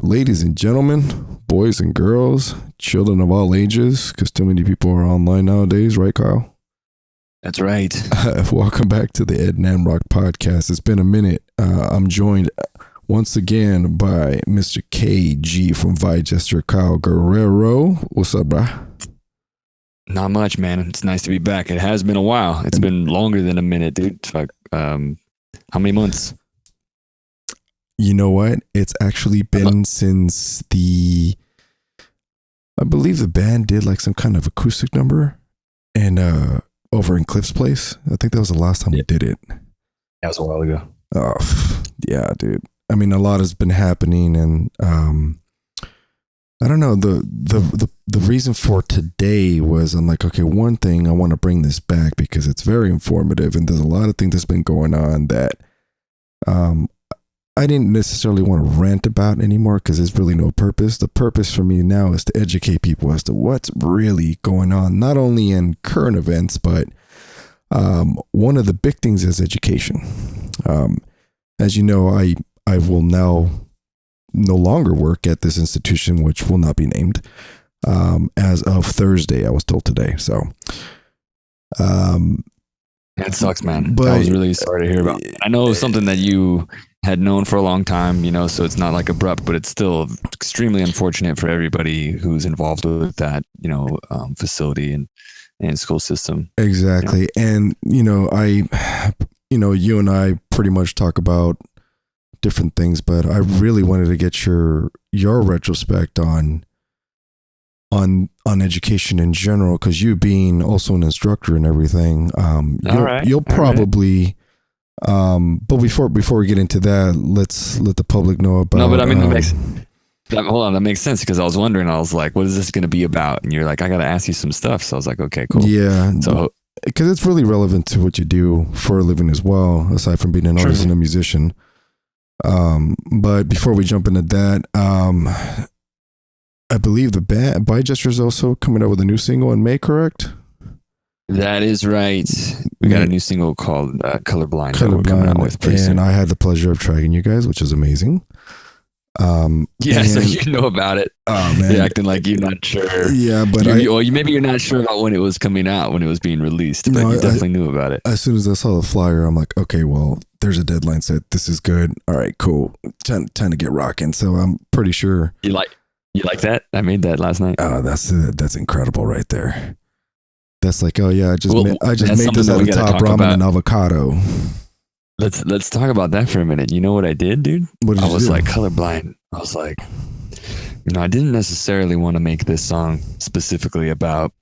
Ladies and gentlemen, boys and girls, children of all ages, because too many people are online nowadays, right, Kyle? That's right. Welcome back to the Ed Namrok podcast. It's been a minute. I'm joined once again by Mr. KG from JESTER, Kyle Guerrero. What's up, brah? Not much, man. It's nice to be back. It has been a while. It's been longer than a minute, dude. Fuck. How many months? You know what? It's actually been since I believe the band did like some kind of acoustic number and over in Cliff's place. I think that was the last time we did it. That was a while ago. Oh, yeah, dude. I mean, a lot has been happening, and I don't know. The reason for today was I'm like, okay, one thing I want to bring this back because it's very informative, and there's a lot of things that's been going on that I didn't necessarily want to rant about anymore because there's really no purpose. The purpose for me now is to educate people as to what's really going on, not only in current events, but one of the big things is education. As you know, I will now no longer work at this institution, which will not be named, as of Thursday, I was told today. So, that sucks, man. But I was really sorry to hear about. I know it was something that you had known for a long time, you know, so it's not like abrupt, but it's still extremely unfortunate for everybody who's involved with that, you know, facility and school system. Exactly. You know? And, you and I pretty much talk about different things, but I really wanted to get your retrospect on education in general, because you being also an instructor and everything, you'll probably but before we get into that, let's let the public know about. No, but I mean, that makes sense, because I was wondering, I was like, what is this going to be about? And you're like, I got to ask you some stuff. So I was like, okay, cool. Yeah. So because it's really relevant to what you do for a living as well, aside from being an artist and a musician. But before we jump into that, I believe the band JESTER is also coming out with a new single in May, correct? That is right. We got a new single called Colorblind that we're coming out with pretty soon. And I had the pleasure of tracking you guys, which is amazing. Yeah, so you know about it. Oh man, you're acting like you're not sure. Yeah, but maybe you're not sure about when it was coming out, when it was being released, but you definitely knew about it. As soon as I saw the flyer, I'm like, okay, well, there's a deadline set. This is good. All right, cool. Time to get rocking. So I'm pretty sure you like that. I made that last night. Oh, that's incredible right there. That's like, oh yeah, I just made this out of top ramen and avocado. Let's talk about that for a minute. You know what I did, dude? I was like colorblind. I was like, I didn't necessarily want to make this song specifically about,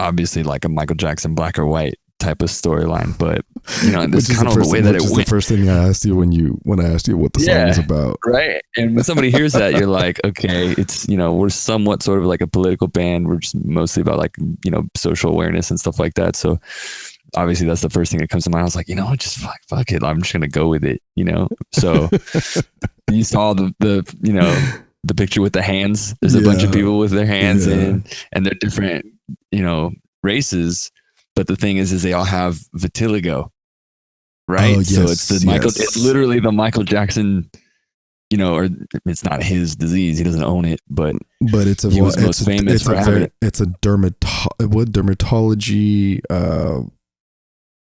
obviously, like a Michael Jackson black or white type of storyline, but that's kind of the way that it went. The first thing I asked you when I asked you what the song was about, right? And when somebody hears that, you're like, okay, it's we're somewhat sort of like a political band. We're just mostly about like social awareness and stuff like that. So obviously that's the first thing that comes to mind. I was like, just fuck it. I'm just gonna go with it, So you saw the picture with the hands. There's a bunch of people with their hands in, and they're different, races. But the thing is they all have vitiligo, right? Oh, yes, so it's it's literally the Michael Jackson, or it's not his disease. He doesn't own it, but it's he was most famous for having it. It's a dermatology,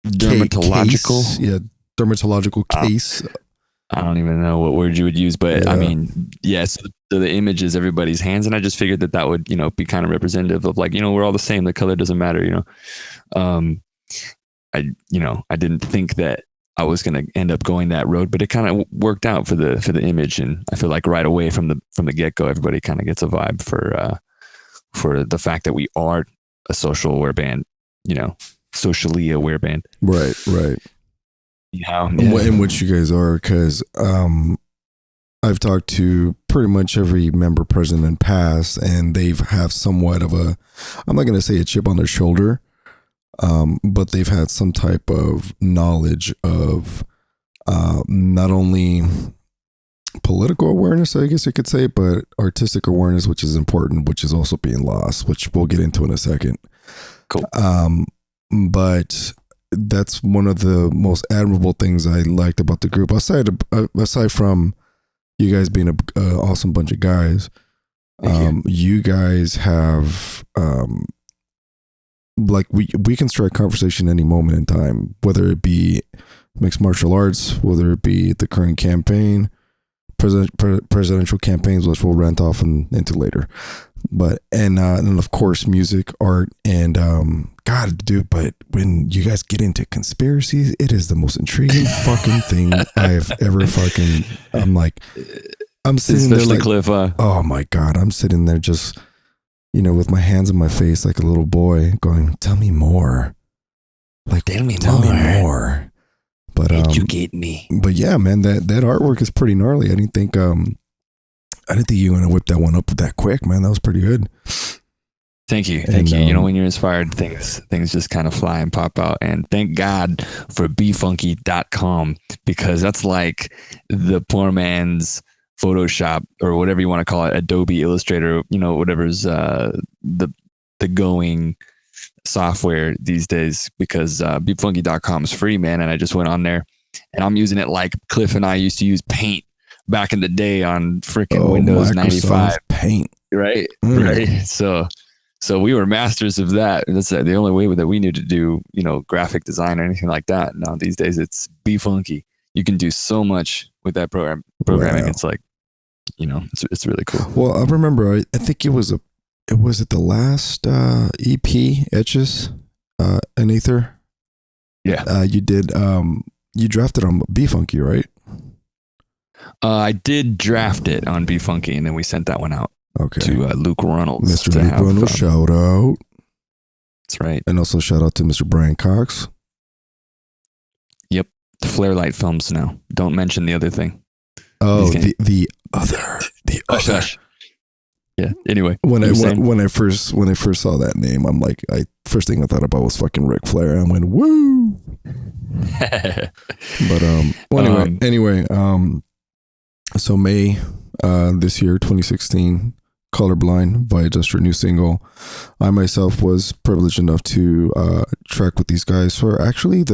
dermatological, case. Dermatological case. I don't even know what word you would use, but I mean, yes. So the image is everybody's hands, and I just figured that would, be kind of representative of like, we're all the same. The color doesn't matter, I didn't think that I was going to end up going that road, but it kind of worked out for the image, and I feel like right away from the get go, everybody kind of gets a vibe for the fact that we are a social aware band, socially aware band. Right. Yeah. In which you guys are, because I've talked to pretty much every member present and past, and they've have somewhat of I'm not going to say a chip on their shoulder, but they've had some type of knowledge of not only political awareness, I guess you could say, but artistic awareness, which is important, which is also being lost, which we'll get into in a second. Cool. But that's one of the most admirable things I liked about the group, aside from you guys being a awesome bunch of guys. You guys have like we can start conversation any moment in time, whether it be mixed martial arts, whether it be the current campaign, presidential campaigns, which we'll rant off into later. But and of course music, art, and God, dude. But when you guys get into conspiracies, it is the most intriguing fucking thing I've ever fucking. I'm sitting there like, Cliff. Oh my God, I'm sitting there just, with my hands in my face like a little boy, going, "Tell me more." Like, tell me more. But educate me. But yeah, man, that artwork is pretty gnarly. I didn't think you were gonna whip that one up that quick, man. That was pretty good. Thank you. When you're inspired, things just kind of fly and pop out. And thank God for befunky.com, because that's like the poor man's Photoshop, or whatever you want to call it, Adobe Illustrator, whatever's the going software these days, because befunky.com is free, man. And I just went on there and I'm using it like Cliff and I used to use Paint back in the day on freaking Windows Microsoft 95 Paint, right? So we were masters of that. That's the only way that we knew to do, graphic design or anything like that. Now these days it's befunky. You can do so much with that programming. Wow. It's like, it's really cool. Well, I remember, I think it was the last EP Etches in Ether. Yeah. You did, you drafted on befunky, right? I did draft it on befunky, and then we sent that one out to Luke Reynolds. Mr. Luke Reynolds, shout out. That's right. And also shout out to Mr. Brian Cox. Yep. The Flare Light Films now. Don't mention the other thing. Oh, the other. Hush. Yeah. Anyway, when I first saw that name, I'm like, first thing I thought about was fucking Ric Flair. I went, woo. But anyway, so May this year, 2016, Colorblind via JESTER new single. I myself was privileged enough to track with these guys for actually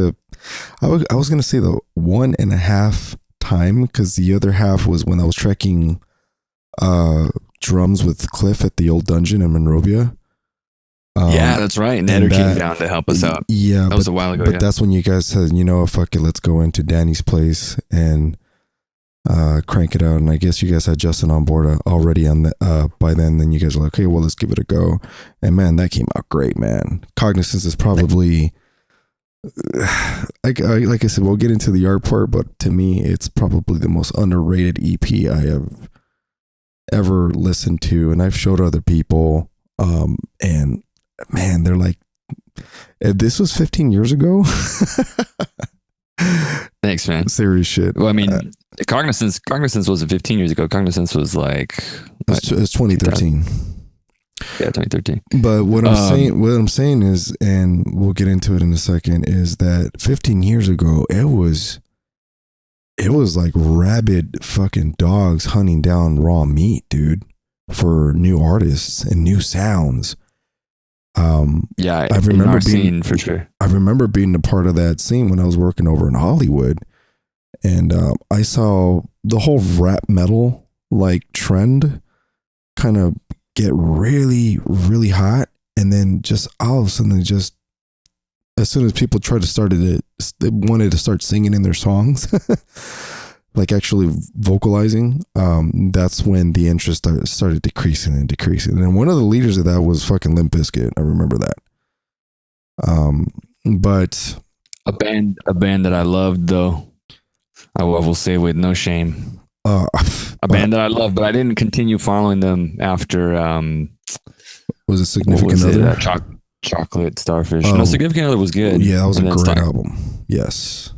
I was gonna say the 1.5 time, because the other half was when I was tracking drums with Cliff at the old dungeon in Monrovia. Yeah, that's right. And Eder came down to help us out. Yeah, that was a while ago. But that's when you guys said, fuck it, let's go into Danny's place and crank it out. And I guess you guys had Justin on board already by then. Then you guys were like, okay, well, let's give it a go. And man, that came out great, man. Cognizance is probably, like I said, we'll get into the art part, but to me, it's probably the most underrated EP I have ever listened to. And I've showed other people, and man, they're like, this was 15 years ago. Thanks, man. Serious shit. Well, I mean, Cognizance wasn't 15 years ago. Cognizance was like it's 2013. Yeah, 2013. But what I'm saying is, and we'll get into it in a second, is that 15 years ago, it was like rabid fucking dogs hunting down raw meat, dude, for new artists and new sounds. Yeah, I remember being for sure. I remember being a part of that scene when I was working over in Hollywood, and I saw the whole rap metal like trend kind of get really, really hot, and then just all of a sudden, just as soon as people they wanted to start singing in their songs, like actually vocalizing, that's when the interest started decreasing. And one of the leaders of that was fucking Limp Bizkit. I remember that. But a band that I loved, though, I will say with no shame, a band that I loved, but I didn't continue following them after. Was it Significant Other? Chocolate Starfish. No, Significant Other was good. Yeah, that was a great album. Yes.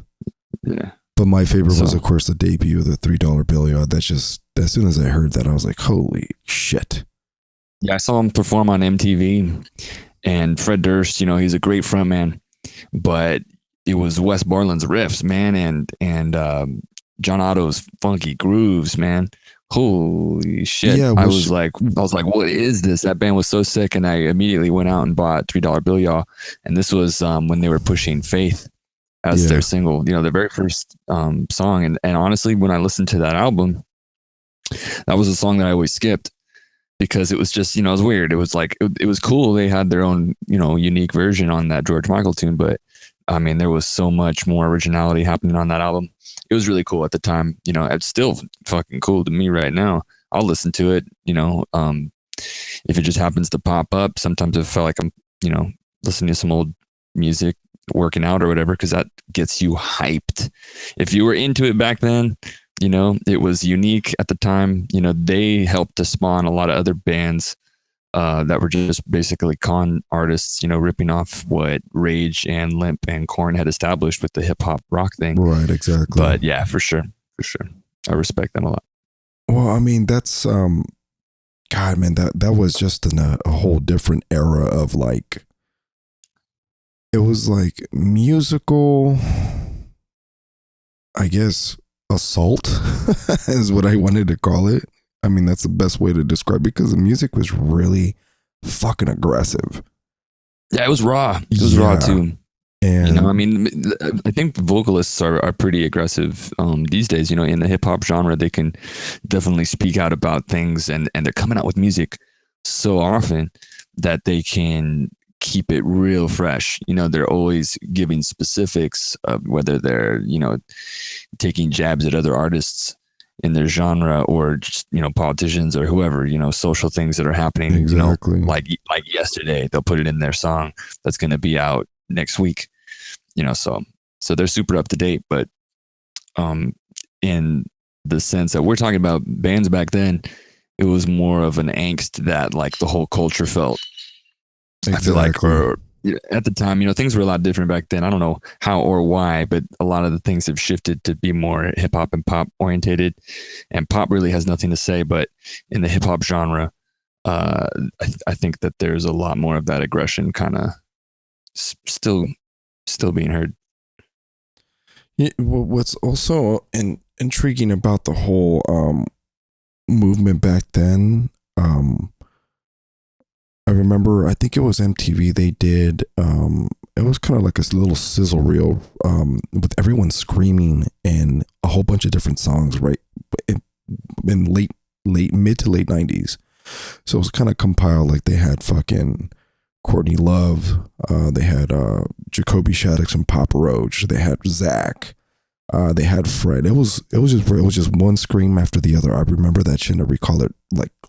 Yeah. But my favorite was, of course, the debut of the $3 Bill. That's just, as soon as I heard that, I was like, holy shit. Yeah, I saw him perform on MTV, and Fred Durst, he's a great frontman, but it was Wes Borland's riffs, man, and John Otto's funky grooves, man. Holy shit. Yeah, I was like, what is this? That band was so sick, and I immediately went out and bought $3 Bill Y'all. And this was when they were pushing Faith as their single, their very first song. And honestly, when I listened to that album, That was a song that I always skipped because it was just, it was weird. It was like, it was cool. They had their own, unique version on that George Michael tune, but I mean, there was so much more originality happening on that album. It was really cool at the time. It's still fucking cool to me right now. I'll listen to it, if it just happens to pop up. Sometimes I feel like I'm, listening to some old music, working out or whatever, because that gets you hyped. If you were into it back then, it was unique at the time. They helped to spawn a lot of other bands that were just basically con artists, ripping off what Rage and Limp and Korn had established with the hip hop rock thing. Right, exactly. But yeah, for sure. I respect them a lot. Well, I mean, that's God, man, that was just in a whole different era of like, it was like musical, I guess, assault is what I wanted to call it. I mean, that's the best way to describe it, because the music was really fucking aggressive. Yeah, it was raw. It was raw too. And I mean, I think vocalists are pretty aggressive these days. In the hip hop genre, they can definitely speak out about things, and they're coming out with music so often that they can keep it real fresh. They're always giving specifics of whether they're, taking jabs at other artists in their genre, or just, politicians or whoever, social things that are happening, exactly. Like yesterday, they'll put it in their song that's going to be out next week, so they're super up to date. But in the sense that we're talking about bands back then, it was more of an angst that like the whole culture felt. Exactly. I feel like, or at the time, things were a lot different back then. I don't know how or why, but a lot of the things have shifted to be more hip hop and pop orientated, and pop really has nothing to say. But in the hip hop genre, I think that there's a lot more of that aggression kind of still being heard. Yeah, well, what's also intriguing about the whole movement back then, I remember, I think it was MTV, they did, it was kind of like a little sizzle reel with everyone screaming and a whole bunch of different songs, right? In mid to late 90s. So it was kind of compiled, like they had fucking Courtney Love, they had Jacoby Shaddix and Papa Roach, they had Zach, they had Fred. It was just one scream after the other. I remember that shit and I recall it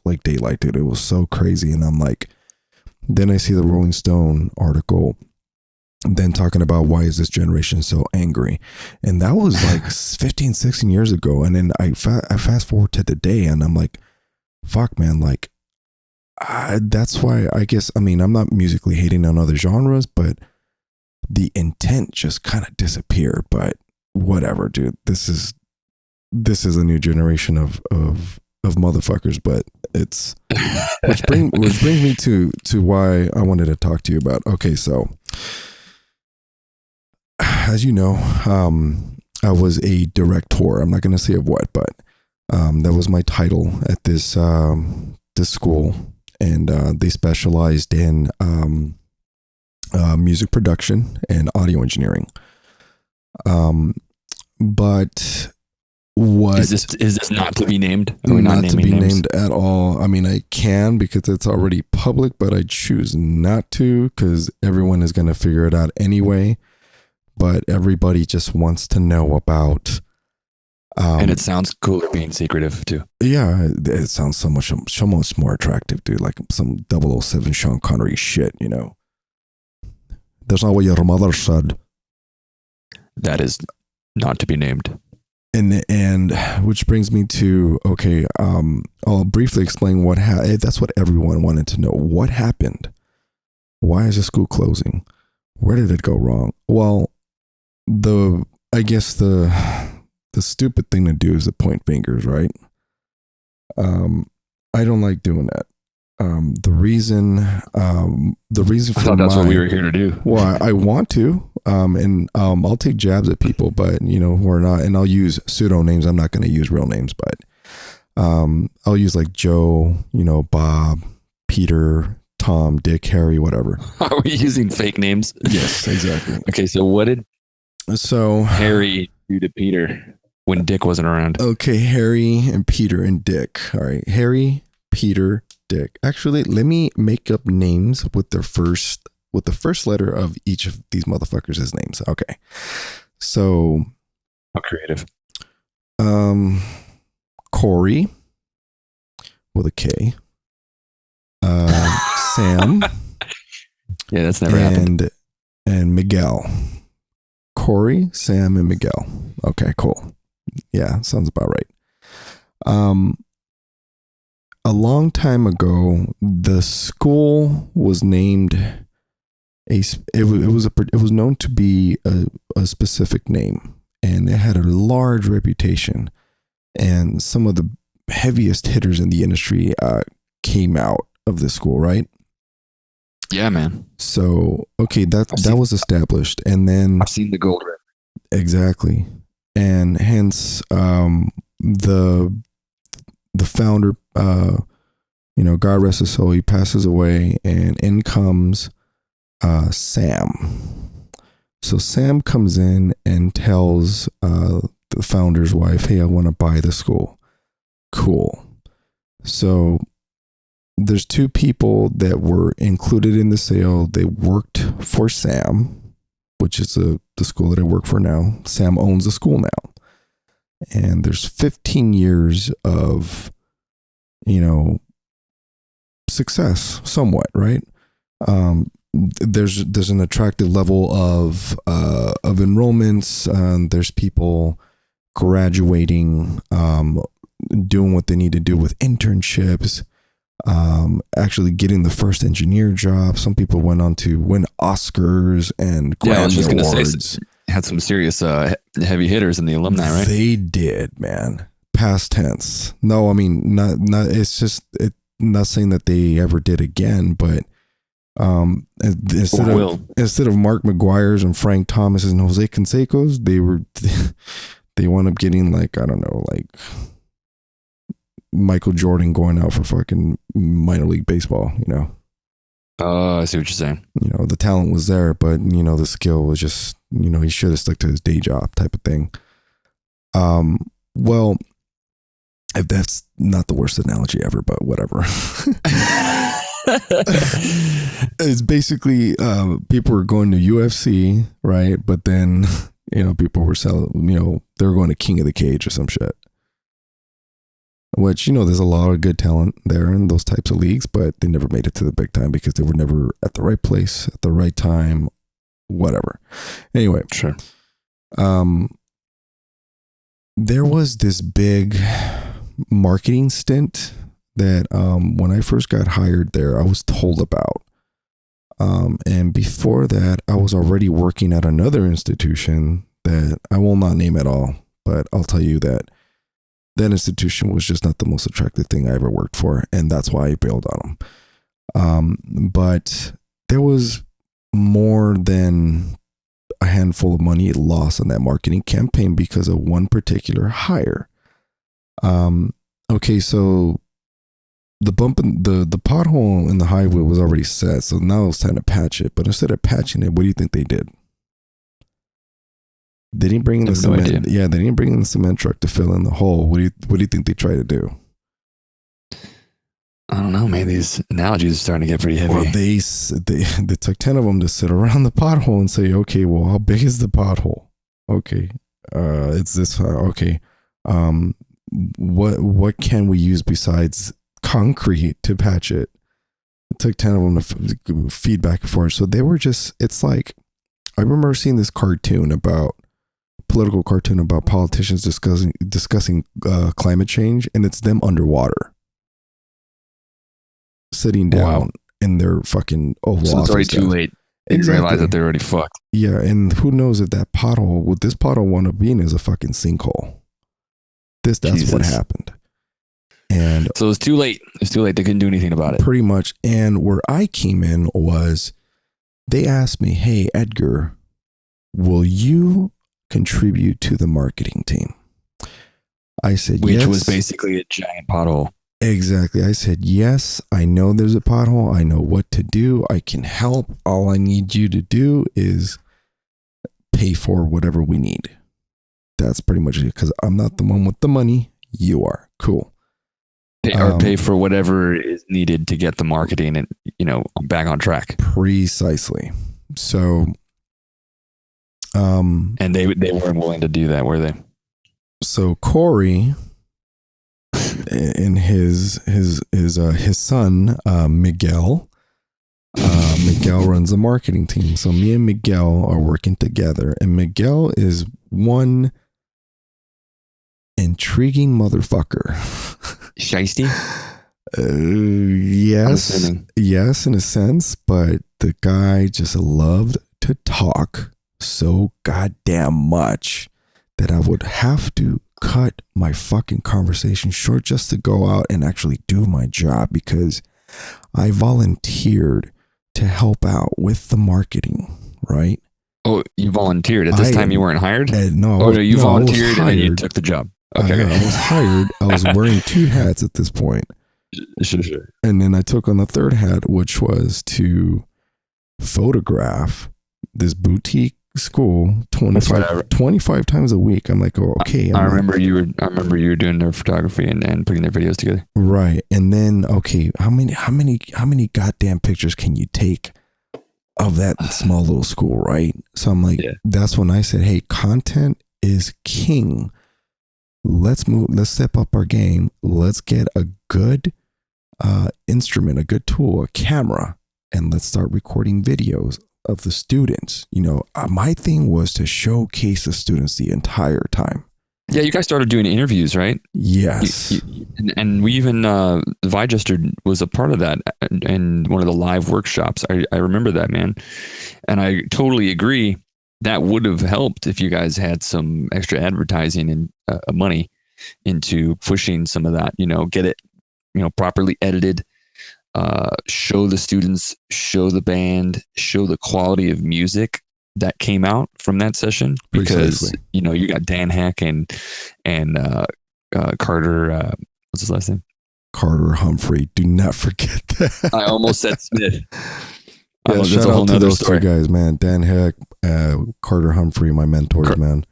like daylight, dude. It was so crazy. And I'm like, then I see the Rolling Stone article, then talking about why is this generation so angry, and that was like 15, 16 years ago. And then I fast forward to today, and I'm like, fuck, man, like that's why I guess, I mean, I'm not musically hating on other genres, but the intent just kind of disappeared. But whatever, dude. This is a new generation of motherfuckers. But it's which brings me to why I wanted to talk to you about. Okay, so as you know, I was a director. I'm not going to say of what, but that was my title at this school, and they specialized in music production and audio engineering. But what is this not to be named? Not to be named at all. I mean, I can because it's already public, but I choose not to because everyone is going to figure it out anyway. But everybody just wants to know about. And it sounds cooler being secretive too. Yeah, it sounds so much more attractive, dude. Like some 007 Sean Connery shit, you know. That's not what your mother said. That is not to be named. And which brings me to, okay, I'll briefly explain what that's what everyone wanted to know. What happened? Why is the school closing? Where did it go wrong? Well, I guess the stupid thing to do is to point fingers, right? I don't like doing that. The reason for I thought that's what we were here to do. Well, I want to, and I'll take jabs at people, but who are not, and I'll use pseudonames. I'm not going to use real names, but I'll use like Joe, Bob, Peter, Tom, Dick, Harry, whatever. Are we using fake names? Yes, exactly. Okay, so what did Harry do to Peter? when Dick wasn't around. Okay, Harry and Peter and Dick. All right, Harry, Peter, Dick. Actually, let me make up names with the first letter of each of these motherfuckers' names. Okay, so How creative. Corey with a K. Sam. Yeah, that's never happened. And Miguel. Corey, Sam, and Miguel. Okay, cool. Yeah, sounds about right. A long time ago, the school was named it was known to be a specific name, and it had a large reputation, and some of the heaviest hitters in the industry came out of the school, right? Yeah, man. So okay, that was established, and then I've seen the gold red. Exactly, and hence the founder, God rest his soul, he passes away, and in comes Sam. So Sam comes in and tells the founder's wife, "Hey, I want to buy the school." Cool. So there's two people that were included in the sale. They worked for Sam, which is the school that I work for now. Sam owns the school now. And there's 15 years of, success somewhat, right? There's an attractive level of enrollments. There's people graduating, doing what they need to do with internships, actually getting the first engineer job. Some people went on to win Oscars and Grammy Awards. Say, had some serious heavy hitters in the alumni, right? They did, man. Past tense. No, I mean not. It's just not saying that they ever did again, but instead of Mark McGuire's and Frank Thomas's and Jose Canseco's, they wound up getting like, I don't know, like Michael Jordan going out for fucking minor league baseball, Oh, I see what you're saying. The talent was there, but the skill was just, he should have stuck to his day job type of thing. Well, if that's not the worst analogy ever, but whatever. It's basically people were going to UFC, right? But then people were selling, they were going to King of the Cage or some shit. Which, there's a lot of good talent there in those types of leagues, but they never made it to the big time because they were never at the right place at the right time, whatever. Anyway, sure. There was this big marketing stint that when I first got hired there, I was told about. And before that, I was already working at another institution that I will not name at all, but I'll tell you that institution was just not the most attractive thing I ever worked for, and that's why I bailed on them. But there was more than a handful of money lost on that marketing campaign because of one particular hire. Okay, so the pothole in the highway was already set, so now it's time to patch it. But instead of patching it, what do you think they did? They didn't bring in the cement. No idea. Yeah, they didn't bring in the cement truck to fill in the hole. What do you think they tried to do? I don't know, man. These analogies are starting to get pretty heavy. Well, they took 10 of them to sit around the pothole and say, okay, well, how big is the pothole? Okay, it's this. Okay, what can we use besides concrete to patch it? It took 10 of them to feed back and forth. So they were just. It's like, I remember seeing this political cartoon about politicians discussing climate change, and it's them underwater, sitting down in their fucking Oval So it's already too late. They realize that they're already fucked. Yeah, and who knows if that pothole, what this pothole wound up being is a fucking sinkhole. That's Jesus. What happened. And so it was too late. It's too late. They couldn't do anything about it. Pretty much. And where I came in was, they asked me, "Hey, Edgar, will you contribute to the marketing team?" I said, Which yes. was basically a giant pothole. Exactly. I said, yes, I know there's a pothole. I know what to do. I can help. All I need you to do is pay for whatever we need. That's pretty much it. Because I'm not the one with the money. You are. Cool. Pay for whatever is needed to get the marketing and, back on track. Precisely. So, and they weren't willing to do that, were they? So Corey and his son, Miguel, Miguel runs the marketing team. So me and Miguel are working together, and Miguel is one intriguing motherfucker. Shiesty? Yes, in a sense, but the guy just loved to talk so goddamn much that I would have to cut my fucking conversation short just to go out and actually do my job, because I volunteered to help out with the marketing, right? Oh, you volunteered at this time? You weren't hired? No. You volunteered and then you took the job. Okay. I was hired. I was wearing 2 hats at this point. Sure. And then I took on the 3rd hat, which was to photograph this boutique school 25 times a week. I'm like, oh, okay. I remember you were doing their photography and putting their videos together. Right. And then, okay, how many goddamn pictures can you take of that small little school, right? So I'm like, That's when I said, hey, content is king. Let's step up our game. Let's get a good instrument, a good tool, a camera, and let's start recording videos of the students. My thing was to showcase the students the entire time. Yeah, you guys started doing interviews, right? Yes. And we even, JESTER was a part of that in one of the live workshops. I remember that, man. And I totally agree. That would have helped if you guys had some extra advertising and money into pushing some of that, get it, properly edited, show the students, show the band, show the quality of music that came out from that session, because Precisely. You got Dan Heck and Carter, what's his last name? Carter Humphrey. Do not forget that. I almost said Smith. Yeah, shout out to those 2 guys, man. Dan Heck, Carter Humphrey, my mentors, man.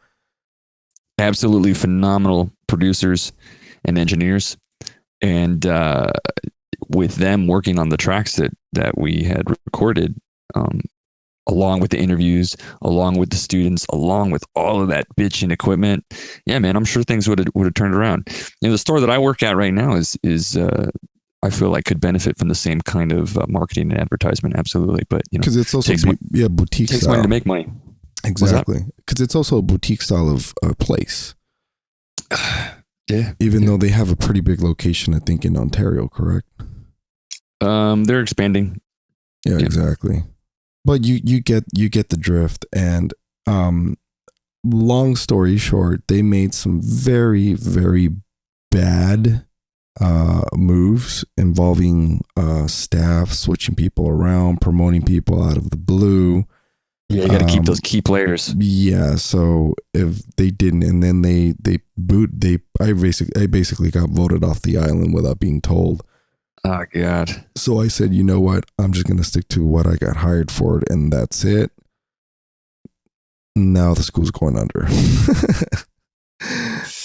Absolutely phenomenal producers and engineers, and with them working on the tracks that we had recorded, along with the interviews, along with the students, along with all of that bitchin' equipment. Yeah, man, I'm sure things would have turned around. The store that I work at right now is I feel like could benefit from the same kind of marketing and advertisement. Absolutely. But, because it's also boutique takes style. Money to make money. Exactly. Because it's also a boutique style of place. Yeah. Even though they have a pretty big location, I think, in Ontario, correct? They're expanding. Yeah, exactly. But you get the drift. And long story short, they made some very, very bad moves involving staff switching people around, promoting people out of the blue. Yeah, you got to keep those key players. Yeah, so if they didn't, and then I basically got voted off the island without being told. Oh God. So I said, you know what? I'm just gonna stick to what I got hired for, and that's it. Now the school's going under.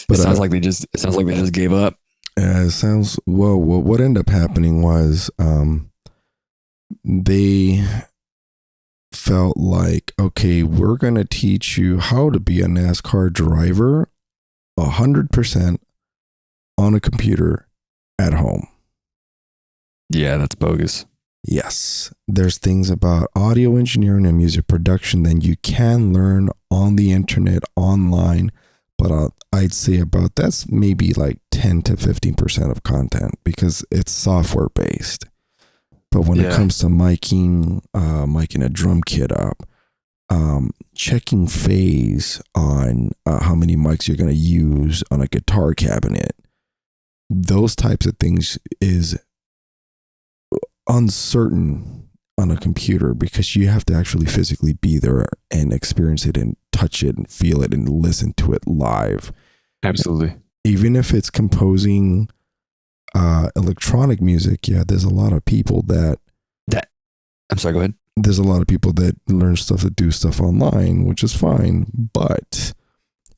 But it sounds like they just gave up. It sounds well. What ended up happening was they felt like, okay, we're gonna teach you how to be a NASCAR driver 100% on a computer at home. Yeah, that's bogus. Yes, there's things about audio engineering and music production that you can learn on the internet, online, but I'd say about that's maybe like 10 to 15% of content, because it's software based. But when it comes to miking a drum kit up, checking phase on how many mics you're going to use on a guitar cabinet, those types of things is uncertain on a computer, because you have to actually physically be there and experience it and touch it and feel it and listen to it live. Absolutely. Even if it's composing electronic music, there's a lot of people that I'm sorry, go ahead. There's a lot of people that learn stuff, that do stuff online, which is fine, but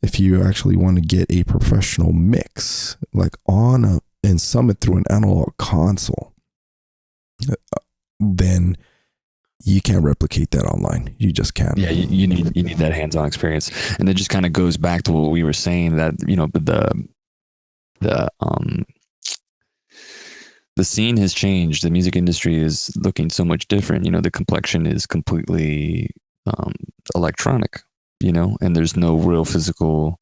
if you actually want to get a professional mix, like and sum it through an analog console, then you can't replicate that online. You just can't. Yeah, you need that hands-on experience, and it just kind of goes back to what we were saying, that the scene has changed. The music industry is looking so much different. The complexion is completely electronic. And there's no real physical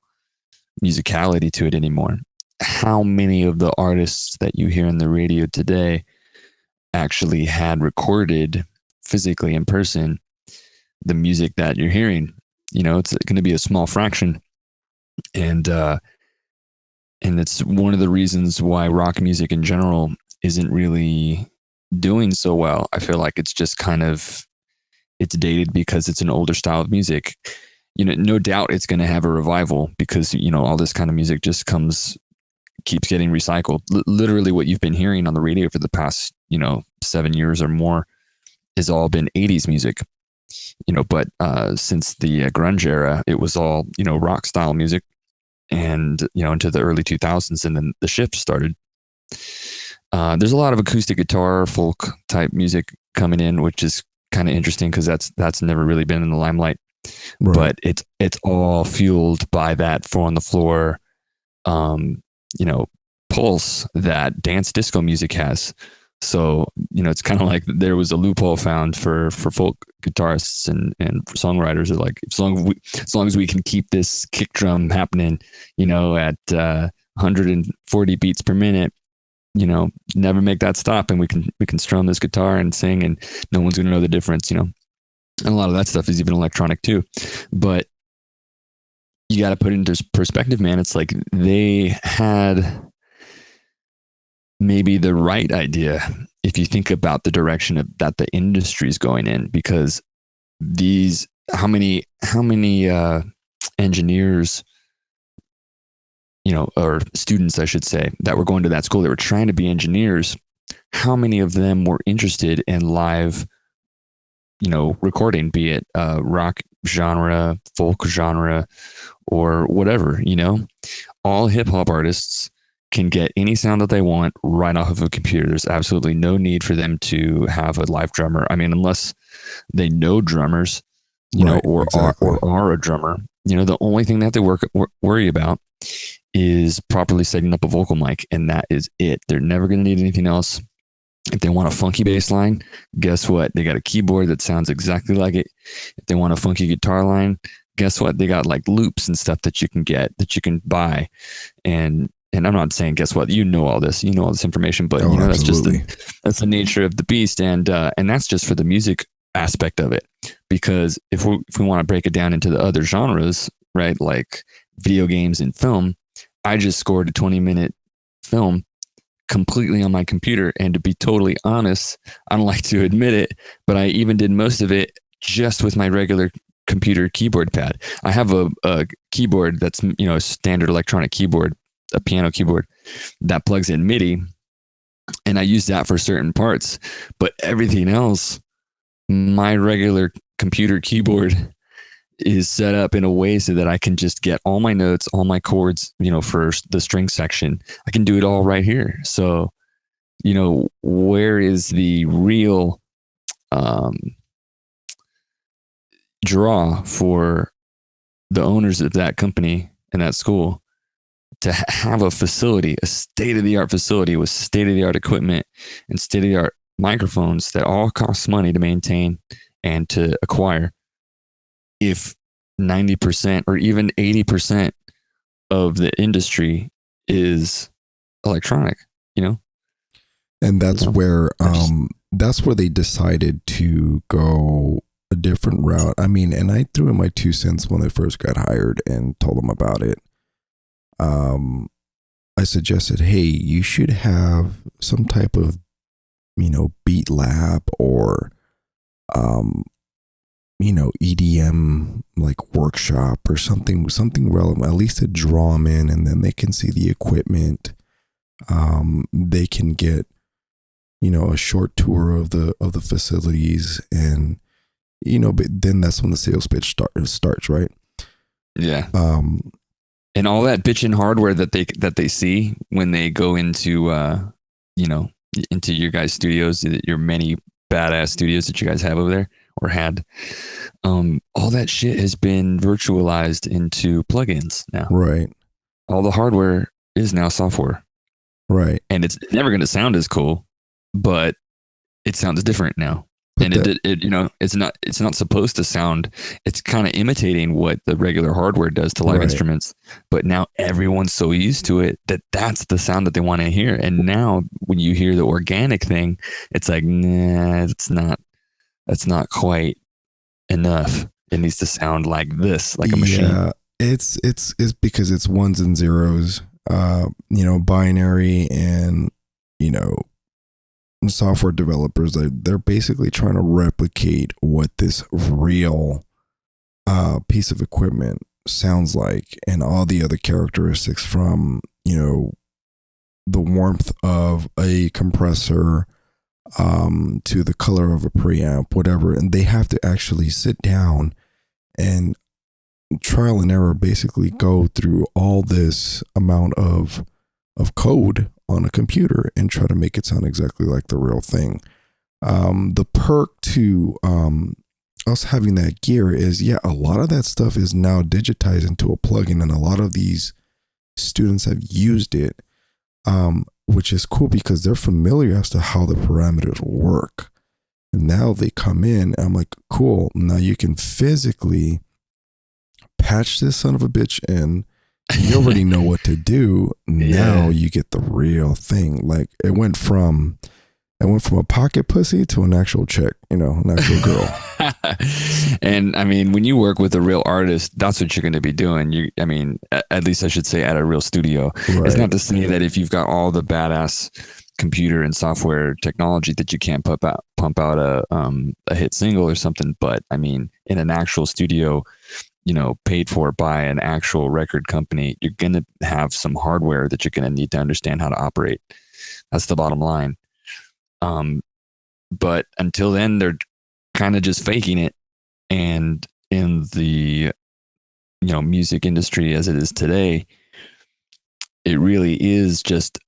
musicality to it anymore. How many of the artists that you hear on the radio today actually had recorded physically in person the music that you're hearing? It's going to be a small fraction, and it's one of the reasons why rock music in general isn't really doing so well. I feel like it's just it's dated because it's an older style of music. No doubt it's going to have a revival because all this kind of music just keeps getting recycled. Literally what you've been hearing on the radio for the past 7 years or more has all been 80s music. But since the grunge era, it was all rock style music, and into the early 2000s, and then the shift started. There's a lot of acoustic guitar, folk type music coming in, which is kind of interesting because that's never really been in the limelight. Right. But it's all fueled by that 4 on the floor, pulse that dance disco music has. So, it's kind of like there was a loophole found for folk guitarists and songwriters. Are like, as long as we can keep this kick drum happening, at 140 beats per minute, never make that stop, and we can strum this guitar and sing, and no one's going to know the difference, And a lot of that stuff is even electronic too. But you got to put it into perspective, man. It's like they had maybe the right idea if you think about the direction that the industry is going in, because how many engineers, or students, I should say, that were going to that school, that were trying to be engineers, how many of them were interested in live, recording, be it rock genre, folk genre, or whatever? All hip hop artists can get any sound that they want right off of a computer. There's absolutely no need for them to have a live drummer. I mean, unless they know drummers, or are a drummer. The only thing they have to worry about is properly setting up a vocal mic, and that is it. They're never going to need anything else. If they want a funky bass line, guess what? They got a keyboard that sounds exactly like it. If they want a funky guitar line, guess what? They got like loops and stuff that you can buy. And I'm not saying guess what? All this. All this information, but that's just that's the nature of the beast, and that's just for the music aspect of it. Because if we want to break it down into the other genres, right? Like video games and film, I just scored a 20-minute film completely on my computer. And to be totally honest, I don't like to admit it, but I even did most of it just with my regular computer keyboard pad. I have a keyboard that's, a standard electronic keyboard, a piano keyboard that plugs in MIDI, and I use that for certain parts. But everything else, my regular computer keyboard is set up in a way so that I can just get all my notes, all my chords, for the string section. I can do it all right here. So, where is the real draw for the owners of that company and that school to have a facility, a state-of-the-art facility with state-of-the-art equipment and state-of-the-art microphones that all cost money to maintain and to acquire, if 90% or even 80% of the industry is electronic, And that's where they decided to go a different route. I mean, and I threw in my 2 cents when I first got hired and told them about it. I suggested, hey, you should have some type of, beat lab or, EDM like workshop or something relevant, at least to draw them in, and then they can see the equipment. They can get, a short tour of the facilities, and, but then that's when the sales pitch starts, right? Yeah. And all that bitchin' hardware that they see when they go into you know, into your guys' studios, your many badass studios that you guys have over there or had, all that shit has been virtualized into plugins now. Right. All the hardware is now software. Right. And it's never going to sound as cool, but it sounds different now. But And it you know, it's not supposed to sound, it's kind of imitating what the regular hardware does to live Right. instruments, but now everyone's so used to it that that's the sound that they want to hear. And now when you hear the organic thing, it's like, nah, that's not quite enough. It needs to sound like this, like a machine. Yeah, it's because it's ones and zeros, you know, binary, and you know, software developers, they're basically trying to replicate what this real piece of equipment sounds like, and all the other characteristics, from, you know, the warmth of a compressor, to the color of a preamp, whatever. And they have to actually sit down and trial and error, basically go through all this amount of code on a computer and try to make it sound exactly like the real thing. The perk to us having that gear is, yeah, a lot of that stuff is now digitized into a plugin, and a lot of these students have used it, which is cool because they're familiar as to how the parameters work. And now they come in, and I'm like, cool, now you can physically patch this son of a bitch in. You already know what to do. Now you get the real thing. Like, it went from a pocket pussy to an actual chick, you know, an actual girl. And I mean, when you work with a real artist, that's what you're going to be doing. I mean, at least I should say at a real studio. Right. It's not to say that if you've got all the badass computer and software technology that you can't pump out a hit single or something. But I mean, in an actual studio, you know, paid for by an actual record company, you're going to have some hardware that you're going to need to understand how to operate. That's the bottom line. But until then, they're kind of just faking it. And in the, you know, music industry as it is today, it really is just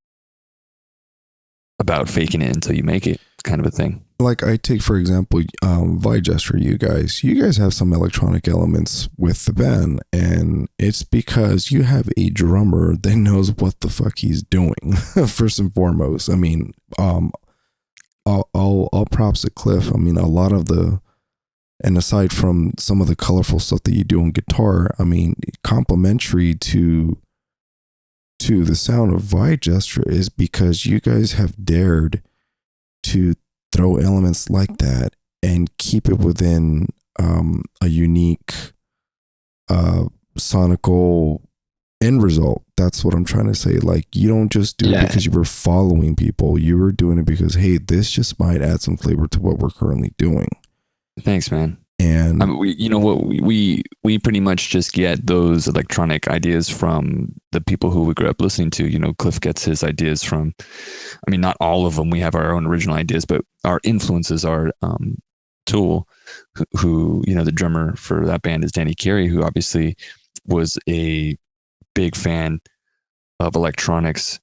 about faking it until you make it, kind of a thing. Like, I take, for example, JESTER, you guys have some electronic elements with the band, and it's because you have a drummer that knows what the fuck he's doing. First and foremost, I mean, all props to Cliff. I mean, a lot of and aside from some of the colorful stuff that you do on guitar, I mean, complementary to the sound of JESTER is because you guys have dared to throw elements like that and keep it within a unique sonical end result. That's what I'm trying to say. Like, you don't just do it because you were following people. You were doing it because, hey, this just might add some flavor to what we're currently doing. Thanks, man. And I mean, you know what, we pretty much just get those electronic ideas from the people who we grew up listening to. You know, Cliff gets his ideas from, I mean, not all of them. We have our own original ideas, but our influences are Tool, who, you know, the drummer for that band is Danny Carey, who obviously was a big fan of electronics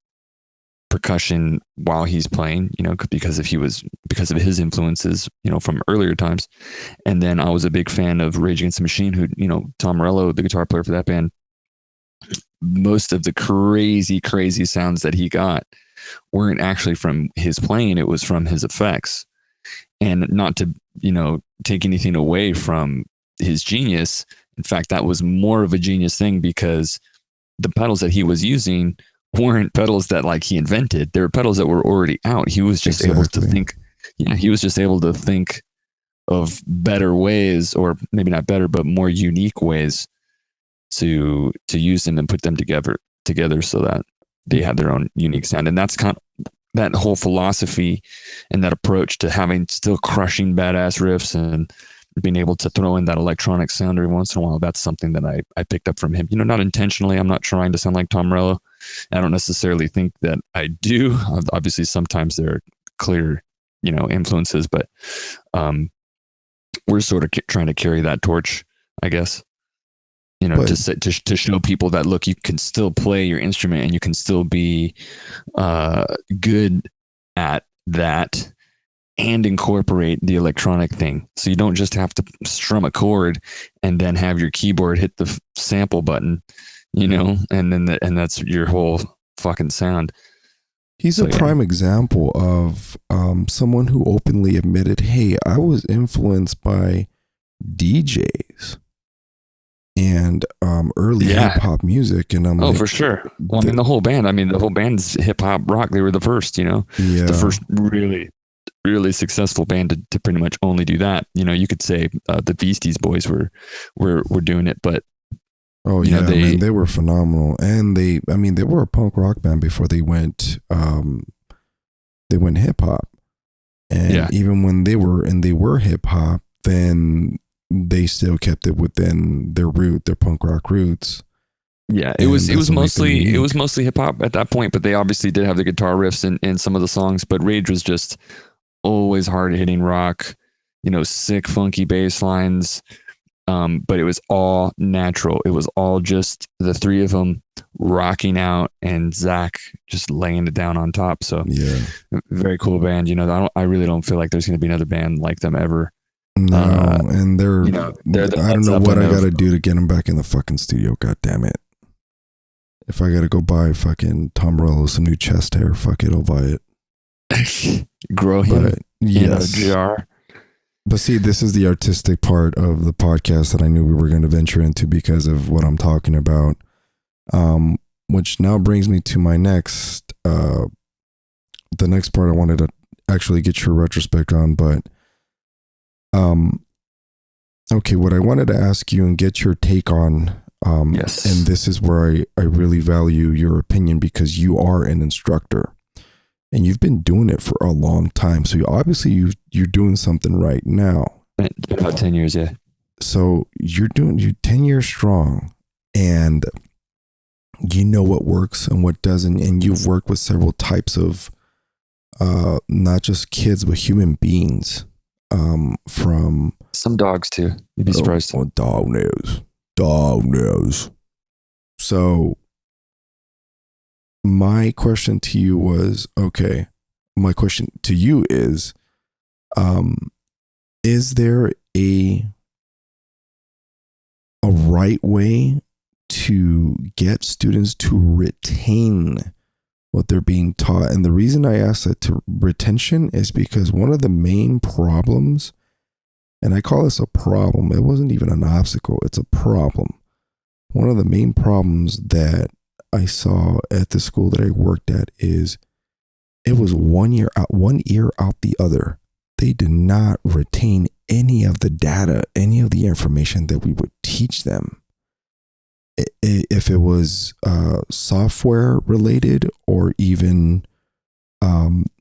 percussion while he's playing, you know, because of his influences, you know, from earlier times. And then I was a big fan of Rage Against the Machine, who, you know, Tom Morello, the guitar player for that band, most of the crazy sounds that he got weren't actually from his playing, it was from his effects. And not to, you know, take anything away from his genius. In fact, that was more of a genius thing because the pedals that he was using weren't pedals that like he invented. They were pedals that were already out. He was just able to think. Yeah, he was just able to think of better ways, or maybe not better, but more unique ways to use them and put them together so that they have their own unique sound. And that's kind of that whole philosophy and that approach to having still crushing badass riffs and being able to throw in that electronic sound every once in a while. That's something that I picked up from him. You know, not intentionally. I'm not trying to sound like Tom Morello. I don't necessarily think that I do. Obviously, sometimes there are clear, you know, influences, but we're sort of trying to carry that torch, I guess, But to show people that, look, you can still play your instrument and you can still be good at that and incorporate the electronic thing. So you don't just have to strum a chord and then have your keyboard hit the sample button, and then and that's your whole fucking sound. he's a prime example of someone who openly admitted, hey, I was influenced by DJs and early hip hop music. And I'm for sure. Well, the whole band's hip hop rock. They were the first, the first really successful band to pretty much only do that. You could say the Beasties Boys were doing it, but they were phenomenal. And they were a punk rock band before they went hip hop. And even when they were hip hop, then they still kept it within their punk rock roots. Yeah, it was mostly hip hop at that point, but they obviously did have the guitar riffs in some of the songs. But Rage was just always hard hitting rock, sick funky bass lines. But it was all natural. It was all just the three of them rocking out and Zach just laying it down on top. So very cool band. I really don't feel like there's going to be another band like them ever. No, and they're I don't know what I got to do to get them back in the fucking studio. God damn it. If I got to go buy fucking Tom Morello some new chest hair, fuck it, I'll buy it. Grow him in a jar. But see, this is the artistic part of the podcast that I knew we were going to venture into because of what I'm talking about. Which now brings me to my next, the next part I wanted to actually get your retrospect on, but okay, what I wanted to ask you and get your take on, yes, and this is where I really value your opinion because you are an instructor and you've been doing it for a long time. So obviously you're doing something right now. About 10 years, yeah. So you're 10 years strong and you know what works and what doesn't. And you've worked with several types of, not just kids, but human beings. From some dogs too. You'd be surprised. Dog knows. So my question to you was, my question to you is there a right way to get students to retain what they're being taught? And the reason I ask that to retention is because one of the main problems, and I call this a problem, it wasn't even an obstacle, it's a problem. One of the main problems that I saw at the school that I worked at is it was 1 year out, one ear out the other. They did not retain any of the data, any of the information that we would teach them. If it was software related or even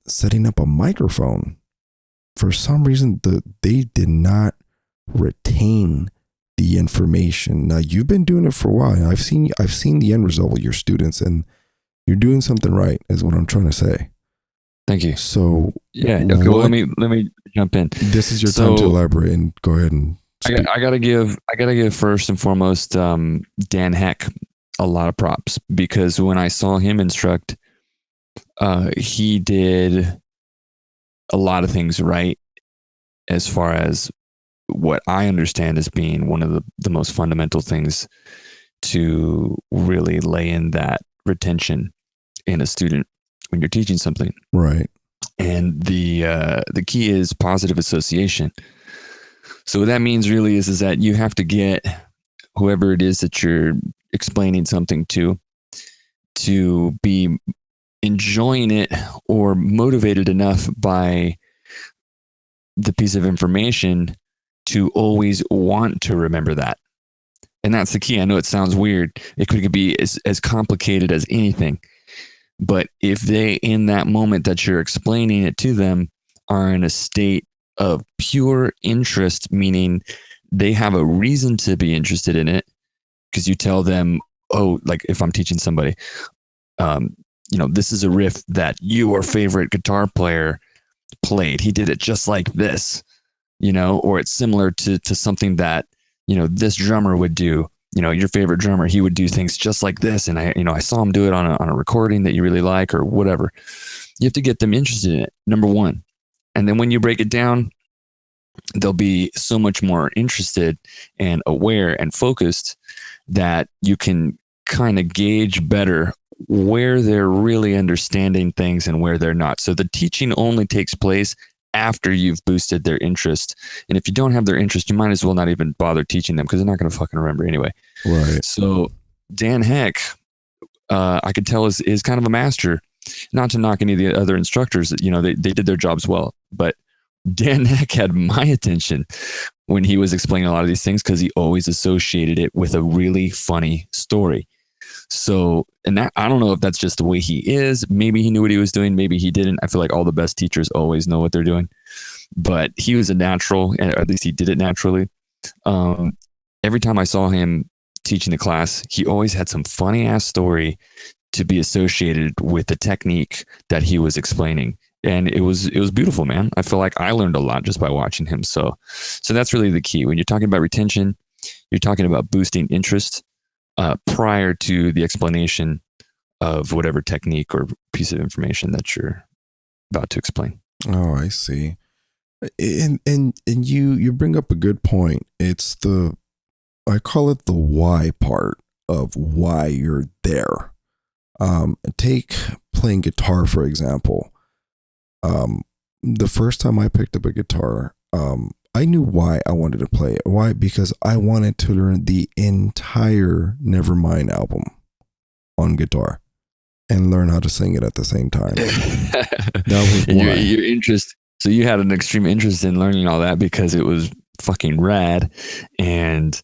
setting up a microphone, for some reason they did not retain the information. Now you've been doing it for a while. I've seen the end result with your students, and you're doing something right, is what I'm trying to say. Thank you. So yeah, okay. Well, let me jump in. This is your time to elaborate, and go ahead and. I gotta give first and foremost Dan Heck a lot of props, because when I saw him instruct, he did a lot of things right as far as what I understand as being one of the most fundamental things to really lay in that retention in a student when you're teaching something. Right. And the key is positive association. So what that means really is that you have to get whoever it is that you're explaining something to be enjoying it or motivated enough by the piece of information to always want to remember that. And that's the key. I know it sounds weird. It could be as complicated as anything. But if they, in that moment that you're explaining it to them, are in a state of pure interest, meaning they have a reason to be interested in it, because you tell them, oh, like if I'm teaching somebody, this is a riff that your favorite guitar player played. He did it just like this, or it's similar to something that, this drummer would do. your favorite drummer, he would do things just like this. And I saw him do it on a recording that you really like or whatever. You have to get them interested in it, number one. And then when you break it down, they'll be so much more interested and aware and focused that you can kind of gauge better where they're really understanding things and where they're not. So the teaching only takes place after you've boosted their interest. And if you don't have their interest, you might as well not even bother teaching them because they're not going to fucking remember anyway. Right. So Dan Heck, I could tell is kind of a master. Not to knock any of the other instructors, they did their jobs well, but Dan Heck had my attention when he was explaining a lot of these things because he always associated it with a really funny story. So, and that, I don't know if that's just the way he is. Maybe he knew what he was doing. Maybe he didn't. I feel like all the best teachers always know what they're doing, but he was a natural, or at least he did it naturally. Every time I saw him teaching the class, he always had some funny ass story to be associated with the technique that he was explaining. And it was beautiful, man. I feel like I learned a lot just by watching him. So that's really the key. When you're talking about retention, you're talking about boosting interest prior to the explanation of whatever technique or piece of information that you're about to explain. Oh, I see. And you bring up a good point. It's I call it the why part of why you're there. Take playing guitar, for example. The first time I picked up a guitar, I knew why I wanted to play it. Why? Because I wanted to learn the entire Nevermind album on guitar and learn how to sing it at the same time. That was why. Your interest. So you had an extreme interest in learning all that because it was fucking rad, and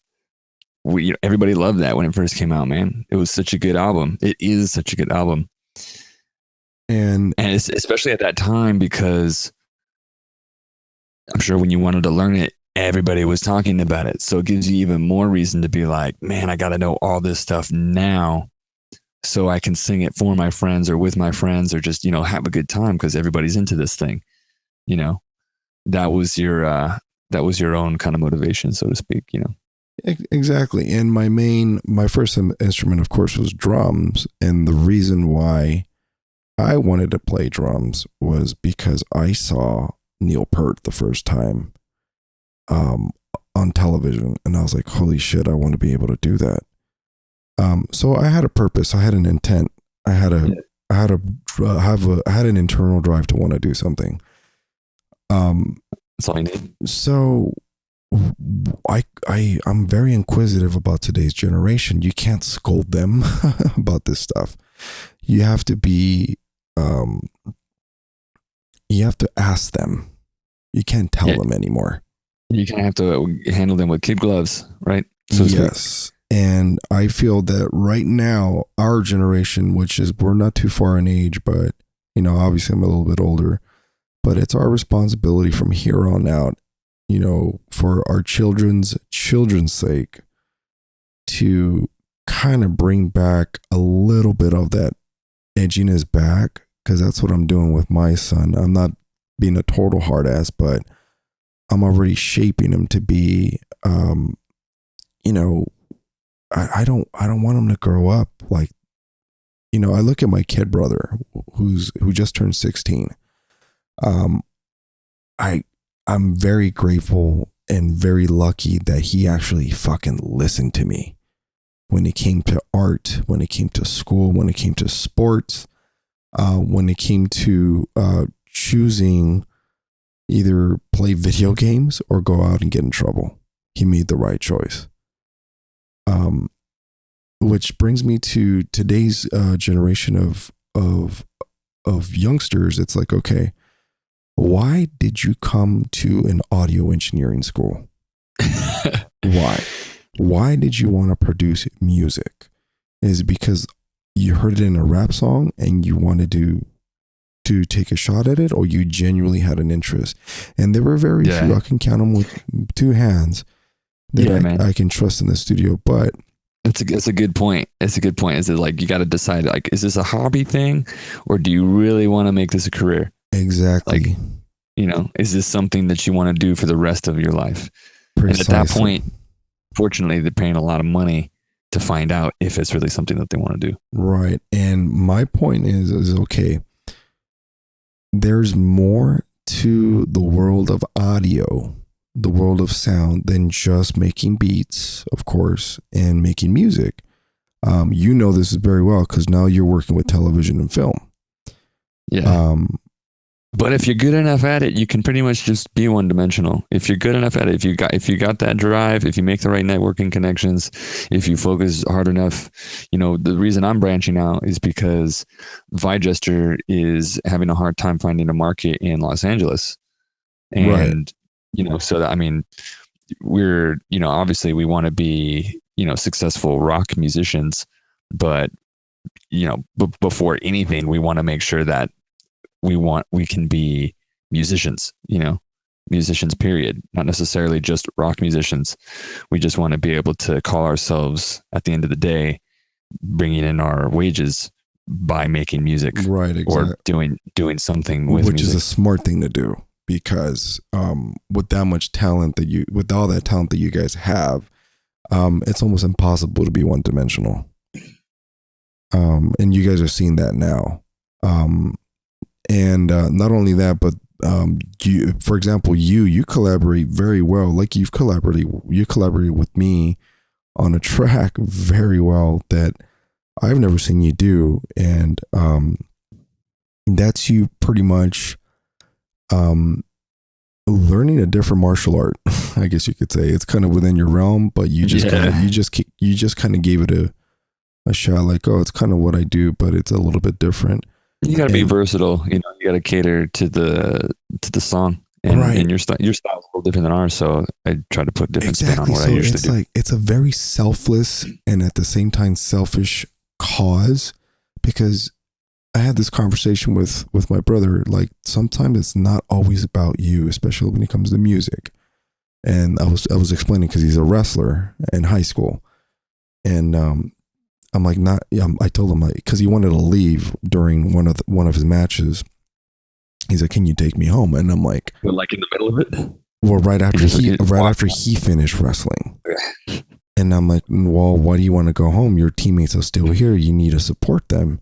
everybody loved that when it first came out, man. It was such a good album. It is such a good album. And it's especially at that time because I'm sure when you wanted to learn it, everybody was talking about it. So it gives you even more reason to be like, man, I got to know all this stuff now so I can sing it for my friends or with my friends or just, have a good time because everybody's into this thing. That was your own kind of motivation, so to speak, Exactly. And my first instrument, of course, was drums. And the reason why I wanted to play drums was because I saw Neil Peart the first time on television, and I was like, holy shit, I want to be able to do that. So I had a purpose. I had an intent. I had an internal drive to want to do something. That's all I need. So I'm very inquisitive about today's generation. You can't scold them about this stuff. You have to be, you have to ask them. You can't tell them anymore. You kind of have to handle them with kid gloves, right? So yes. And I feel that right now, our generation, which is, we're not too far in age, but, obviously I'm a little bit older, but it's our responsibility from here on out, for our children's sake, to kind of bring back a little bit of that edginess back, because that's what I'm doing with my son. I'm not being a total hard ass, but I'm already shaping him to be, I don't want him to grow up like, I look at my kid brother who just turned 16. I'm very grateful and very lucky that he actually fucking listened to me when it came to art, when it came to school, when it came to sports, when it came to choosing either play video games or go out and get in trouble. He made the right choice. Which brings me to today's generation of youngsters. It's like, okay, why did you come to an audio engineering school? Why did you want to produce music? Is it because you heard it in a rap song and you wanted to take a shot at it, or you genuinely had an interest? And there were very few, I can count them with two hands, that I can trust in the studio. But it's a good point. It's a good point. Is it like, you got to decide, like, is this a hobby thing, or do you really want to make this a career? Exactly. Like, is this something that you want to do for the rest of your life? Precisely. And at that point, fortunately, they're paying a lot of money to find out if it's really something that they want to do. Right. And my point is okay, there's more to the world of audio, the world of sound, than just making beats, of course, and making music. You know this is very well because now you're working with television and film. Yeah. But if you're good enough at it, you can pretty much just be one dimensional. If you're good enough at it, if you got that drive, if you make the right networking connections, if you focus hard enough, the reason I'm branching out is because JESTER is having a hard time finding a market in Los Angeles. And, so that, I mean, we're, obviously we want to be, successful rock musicians, but, before anything, we want to make sure that we can be musicians, musicians, period. Not necessarily just rock musicians. We just want to be able to call ourselves, at the end of the day, bringing in our wages by making music, right? Exactly. Or doing something with which music. Is a smart thing to do, because with that much talent with all that talent that you guys have, it's almost impossible to be one dimensional. And you guys are seeing that now. And not only that, but for example, you collaborate very well. Like you collaborated with me on a track very well that I've never seen you do, and that's you pretty much learning a different martial art. I guess you could say it's kind of within your realm, but you just kind of gave it a shot. Like, oh, it's kind of what I do, but it's a little bit different. You got to be versatile. You got to cater to the song, and your style is a little different than ours. So I try to put different spin on what I usually do. Like, it's a very selfless and at the same time selfish cause, because I had this conversation with my brother. Like, sometimes it's not always about you, especially when it comes to music. And I was explaining, because he's a wrestler in high school, and I'm like, I told him, like, because he wanted to leave during one of his matches. He's like, can you take me home? And I'm like, but like in the middle of it? Well, right after he finished wrestling. And I'm like, well, why do you want to go home? Your teammates are still here. You need to support them.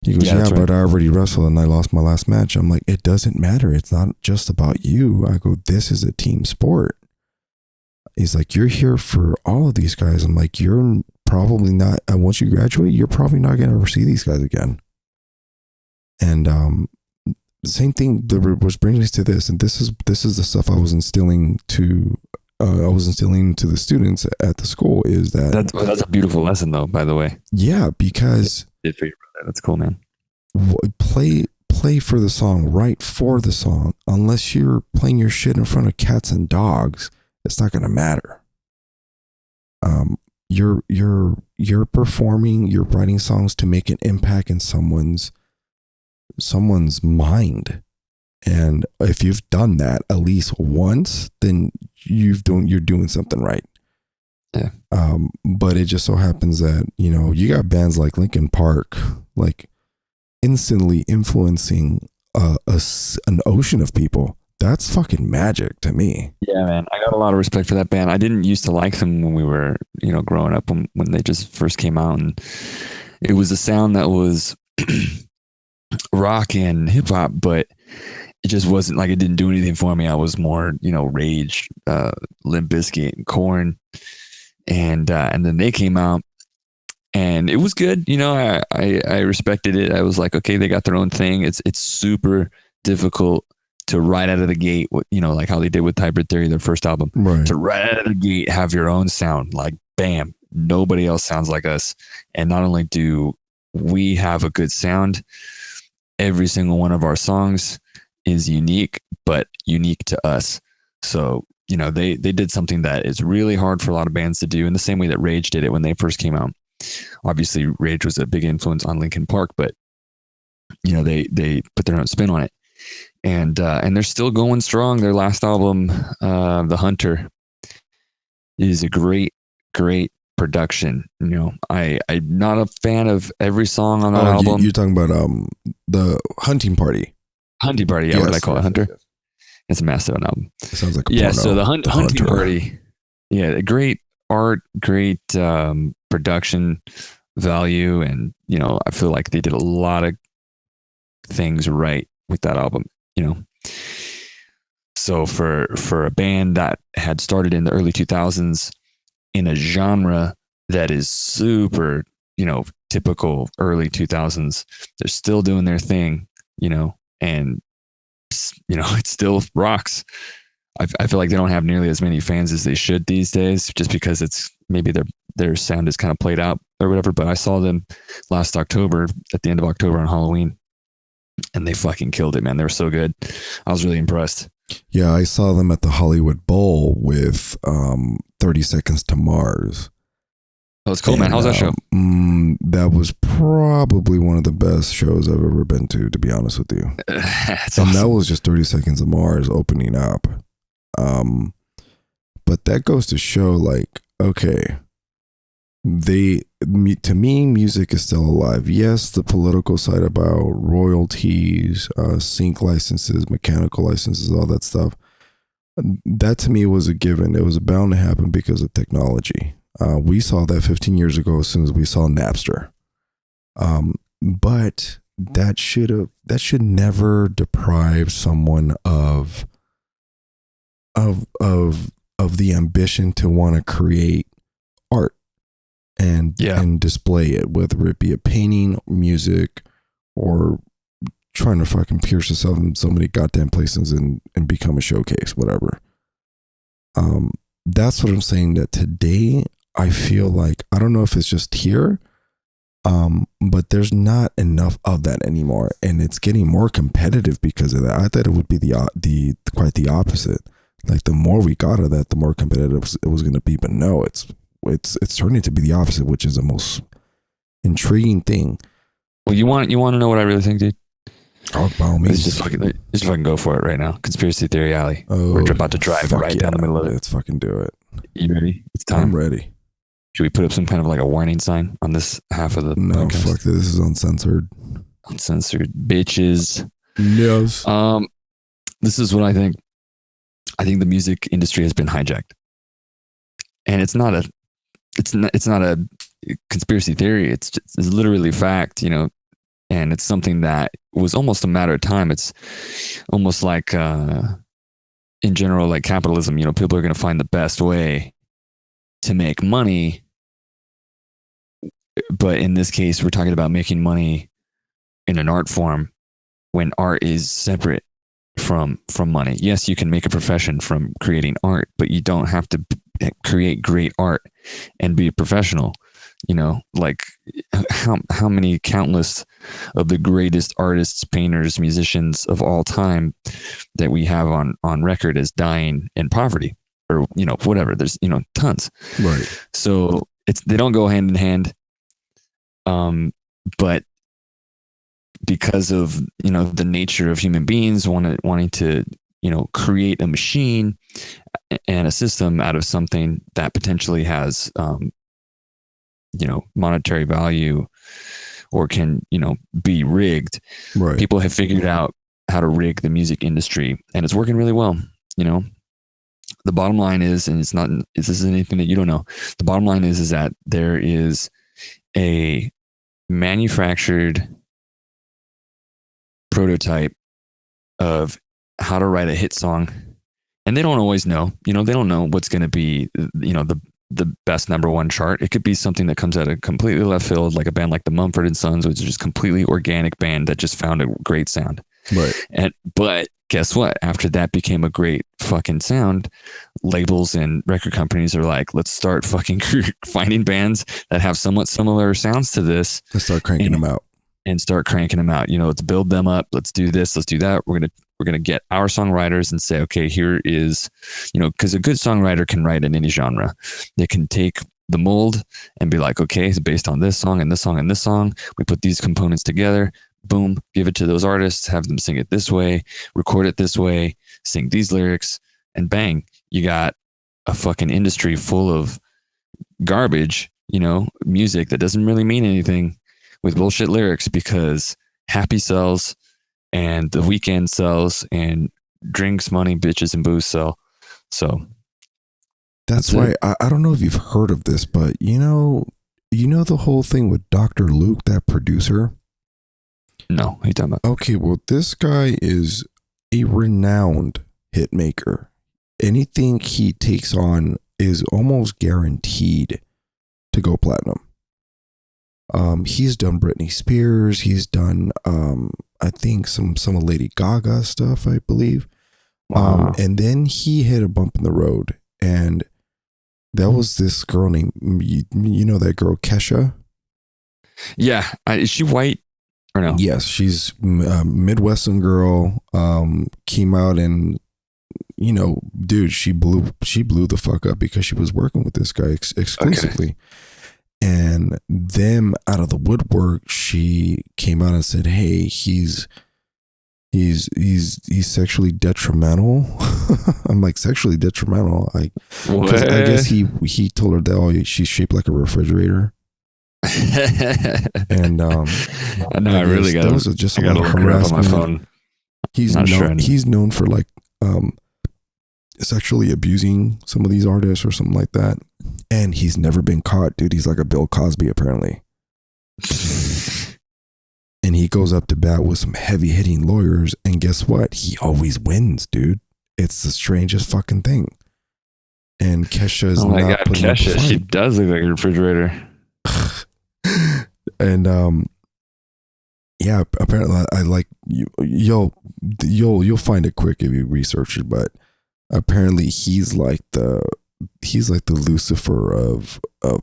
He goes, yeah, but I already wrestled and I lost my last match. I'm like, it doesn't matter. It's not just about you. I go, this is a team sport. He's like, you're here for all of these guys. I'm like, you're probably not, once you graduate, you're probably not going to ever see these guys again. And same thing, which brings me to this, and this is the stuff I was instilling to the students at the school, is that that's a beautiful lesson, though, by the way. Yeah, because that's cool, man. Play for the song, write for the song. Unless you're playing your shit in front of cats and dogs, it's not going to matter. You're performing, you're writing songs to make an impact in someone's mind. And if you've done that at least once, then you're doing something right. Yeah. But it just so happens that, you got bands like Linkin Park, like instantly influencing an ocean of people. That's fucking magic to me. Yeah, man. I got a lot of respect for that band. I didn't used to like them when we were, growing up, when they just first came out, and it was a sound that was rock and hip hop, but it just wasn't like, it didn't do anything for me. I was more, Rage, Limp Bizkit, and Korn, and then they came out, and it was good. I respected it. I was like, okay, they got their own thing. It's super difficult to right out of the gate, like how they did with Hybrid Theory, their first album, right, to right out of the gate have your own sound. Like, bam, nobody else sounds like us. And not only do we have a good sound, every single one of our songs is unique, but unique to us. So, they did something that is really hard for a lot of bands to do, in the same way that Rage did it when they first came out. Obviously, Rage was a big influence on Linkin Park, but they put their own spin on it. And they're still going strong. Their last album, The Hunter, is a great production. I'm not a fan of every song on that album. You're talking about the Hunting Party. Hunting Party, yeah. Yes, what did I call it? Hunter? Yes. It's a massive album. It sounds like a porno. So the Hunting Party. Yeah, great art, great production value, and I feel like they did a lot of things right with that album. So for a band that had started in the early 2000s in a genre that is super, typical early 2000s, they're still doing their thing, and it still rocks. I feel like they don't have nearly as many fans as they should these days, just because it's maybe their sound is kind of played out or whatever. But I saw them last October, at the end of October on Halloween, and they fucking killed it, man. They were so good. I was really impressed. Yeah, I saw them at the Hollywood Bowl with 30 Seconds to Mars. Oh, it's cool, man. How was that show? That was probably one of the best shows I've ever been to be honest with you. That's and awesome. that was just 30 Seconds to Mars opening up. But that goes to show, like, okay, to me, music is still alive. Yes, the political side about royalties, sync licenses, mechanical licenses, all that stuff, that to me was a given. It was bound to happen because of technology. We saw that 15 years ago as soon as we saw Napster. But that should never deprive someone of the ambition to want to create art and display it, whether it be a painting, music, or trying to fucking pierce yourself in so many goddamn places and become a showcase, whatever. That's what I'm saying, that today I feel like, I don't know if it's just here, but there's not enough of that anymore, and it's getting more competitive because of that. I thought it would be the quite the opposite. Like, the more we got of that, the more competitive it was going to be. But no, it's turning to be the opposite, which is the most intriguing thing. Well, you want to know what I really think, dude? Oh, by all means. Let's just fucking go for it right now. Conspiracy theory alley. We're about to drive right down the middle of it. Let's fucking do it. You ready? It's time. I'm ready. Should we put up some kind of like a warning sign on this half of the podcast? Fuck this. This is uncensored. Uncensored bitches. Yes. This is what I think. I think the music industry has been hijacked, and it's not a conspiracy theory. It's literally fact, and it's something that was almost a matter of time. It's almost like, in general, like capitalism, people are going to find the best way to make money. But in this case, we're talking about making money in an art form when art is separate from money. Yes, you can make a profession from creating art, but you don't have to create great art and be a professional. Like how many countless of the greatest artists, painters, musicians of all time that we have on record as dying in poverty, or whatever. There's tons. Right. So they don't go hand in hand. But because of the nature of human beings wanting to create a machine and a system out of something that potentially has monetary value or can be rigged, right, people have figured out how to rig the music industry, and it's working really well. The bottom line is, and this is anything that you don't know, the bottom line is that there is a manufactured prototype of how to write a hit song, and they don't always know. They don't know what's going to be the best number one chart. It could be something that comes out of completely left field, like a band like the Mumford & Sons, which is just completely organic band that just found a great sound. Right. But guess what? After that became a great fucking sound, labels and record companies are like, let's start fucking finding bands that have somewhat similar sounds to this. Let's start cranking them out. Let's build them up. Let's do this. Let's do that. We're going to get our songwriters and say, okay, here is, because a good songwriter can write in any genre. They can take the mold and be like, okay, it's based on this song and this song and this song. We put these components together. Boom, give it to those artists, have them sing it this way, record it this way, sing these lyrics, and bang, you got a fucking industry full of garbage, music that doesn't really mean anything with bullshit lyrics, because Happy sells and The Weeknd sells and drinks, money, bitches, and booze sell. So that's why I don't know if you've heard of this, but you know the whole thing with Dr. Luke, that producer? No, what are you talking about? Okay, well, this guy is a renowned hit maker. Anything he takes on is almost guaranteed to go platinum. He's done Britney Spears. He's done, I think some of Lady Gaga stuff, I believe. Wow. And then he hit a bump in the road, and that was this girl named, you know that girl Kesha? Yeah, is she white or no? Yes, she's a Midwestern girl. Came out and, you know, dude, she blew the fuck up because she was working with this guy exclusively. Okay. And them out of the woodwork, she came out and said, "Hey, he's sexually detrimental." I'm like, sexually detrimental? I guess he told her that she's shaped like a refrigerator. And I know I really got those are just a lot of harassment. On my phone. He's known for like sexually abusing some of these artists or something like that. And he's never been caught, dude. He's like a Bill Cosby, apparently. And he goes up to bat with some heavy hitting lawyers. And guess what? He always wins, dude. It's the strangest fucking thing. And Kesha is not putting up a fight. She does look like a refrigerator. And yeah, apparently I like you'll find it quick if you research it, but apparently he's like the Lucifer of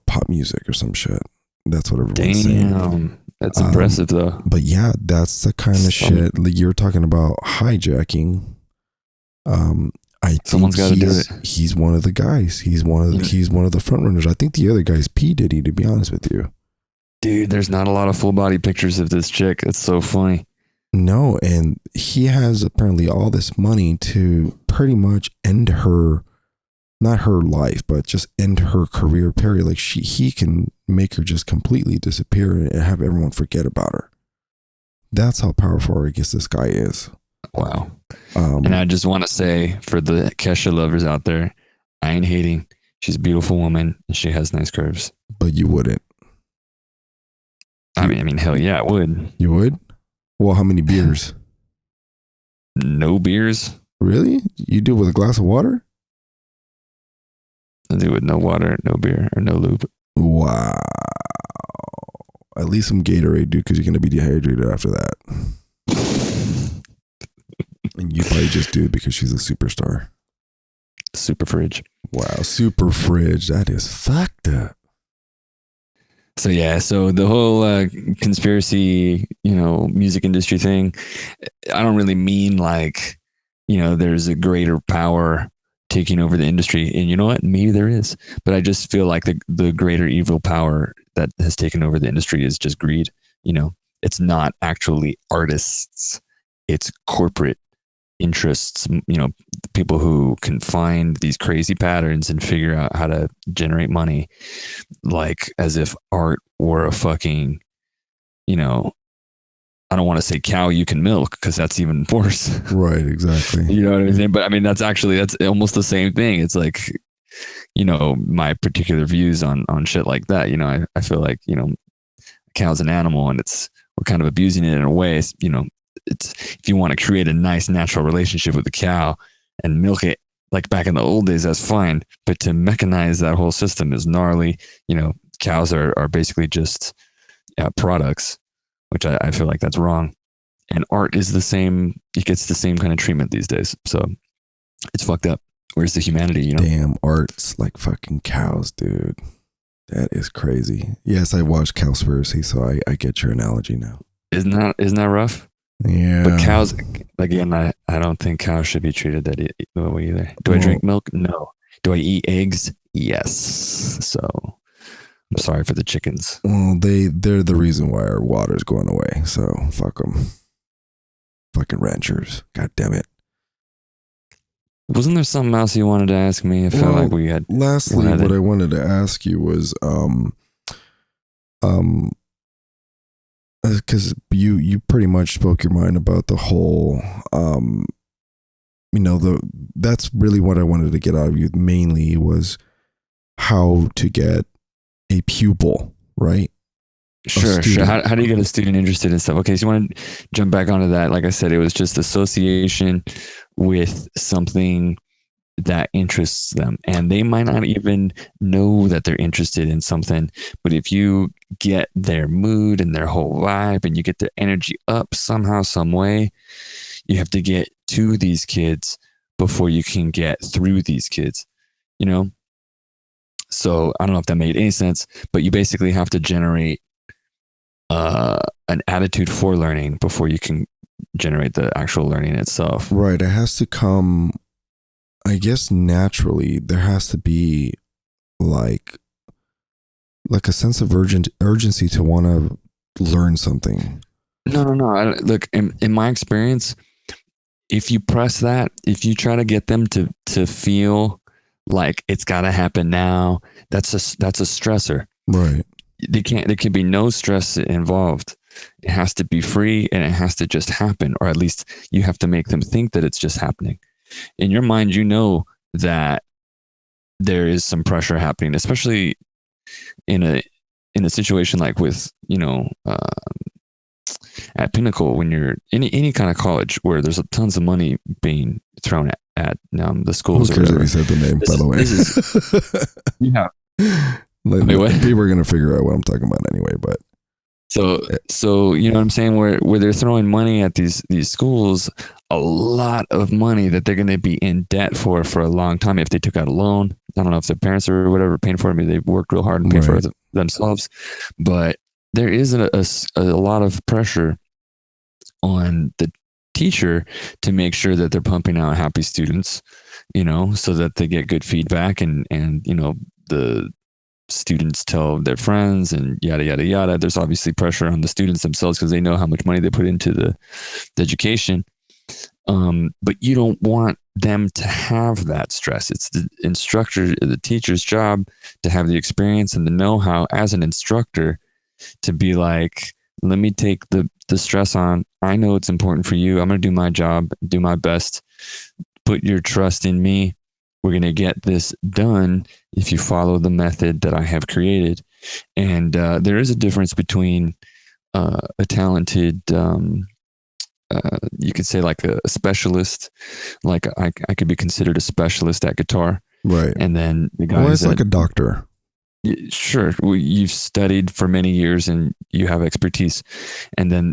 pop music or some shit. That's what everyone's saying. That's impressive though. But yeah, that's the kind of shit like you're talking about hijacking. I think someone's got to do it. He's one of the guys. He's one of the front runners. I think the other guy's P. Diddy, to be honest with you. Dude, there's not a lot of full body pictures of this chick. It's so funny. No, and he has apparently all this money to pretty much end her, not her life, but just end her career period. Like he can make her just completely disappear and have everyone forget about her. That's how powerful I guess this guy is. Wow. And I just want to say for the Kesha lovers out there, I ain't hating. She's a beautiful woman and she has nice curves. But you wouldn't. I mean, hell yeah, I would. You would? Well, how many beers? No beers. Really? You do it with a glass of water? I do it with no water, no beer, or no lube. Wow. At least some Gatorade, dude, because you're going to be dehydrated after that. And you probably just do it because she's a superstar. Super fridge. Wow, super fridge. That is fucked up. So yeah, so the whole conspiracy, music industry thing, I don't really mean like, there's a greater power taking over the industry. And you know what? Maybe there is. But I just feel like the greater evil power that has taken over the industry is just greed. It's not actually artists. It's corporate interests, people who can find these crazy patterns and figure out how to generate money, like as if art were a fucking, I don't want to say cow you can milk because that's even worse. Right, exactly. You know what I'm saying? But I mean, that's almost the same thing. It's like, my particular views on shit like that. I feel like, cow's an animal and we're kind of abusing it in a way. It's if you want to create a nice natural relationship with the cow and milk it like back in the old days, that's fine. But to mechanize that whole system is gnarly. Cows are basically just products, which I feel like that's wrong. And art is the same. It gets the same kind of treatment these days. So it's fucked up. Where's the humanity? Damn, art's like fucking cows, dude. That is crazy. Yes, I watched Cowspiracy, so I get your analogy now. Isn't that rough? Yeah. But cows, again, I don't think cows should be treated that way either. Do I drink milk? No. Do I eat eggs? Yes. So I'm sorry for the chickens. Well, they're the reason why our water's going away. So fuck them. Fucking ranchers. God damn it. Wasn't there something else you wanted to ask me? I felt like we had. Lastly, what I wanted to ask you was, because you pretty much spoke your mind about the whole, that's really what I wanted to get out of you. Mainly was how to get a pupil, right? Sure. How do you get a student interested in stuff? Okay, so you want to jump back onto that. Like I said, it was just association with something that interests them. And they might not even know that they're interested in something. But if you get their mood and their whole vibe and you get their energy up somehow, some way, you have to get to these kids before you can get through these kids, you know? So I don't know if that made any sense, but you basically have to generate an attitude for learning before you can generate the actual learning itself. Right. It has to come, I guess, naturally. There has to be like a sense of urgency to want to learn something. No. Look, in my experience, if you press that, if you try to get them to feel like it's got to happen now, that's a stressor. Right. There can be no stress involved. It has to be free and it has to just happen, or at least you have to make them think that it's just happening. In your mind, you know that there is some pressure happening, especially in a situation like with, at Pinnacle, when you're in any kind of college where there's tons of money being thrown at the schools. Who cares if you said the name, by the way? Yeah. People are going to figure out what I'm talking about anyway, but. So you know what I'm saying? Where they're throwing money at these schools, a lot of money that they're going to be in debt for a long time if they took out a loan. I don't know if their parents or whatever paying for it. Maybe they worked real hard and paid for it themselves. But there is a lot of pressure on the teacher to make sure that they're pumping out happy students, so that they get good feedback and the students tell their friends and yada, yada, yada. There's obviously pressure on the students themselves because they know how much money they put into the education. But you don't want them to have that stress. It's the teacher's job to have the experience and the know-how as an instructor to be like, let me take the stress on. I know it's important for you. I'm going to do my job, do my best. Put your trust in me. We're going to get this done if you follow the method that I have created. And there is a difference between a talented, you could say like a specialist, like I could be considered a specialist at guitar. Right. And then the guys it's like a doctor. Sure. You've studied for many years and you have expertise. And then,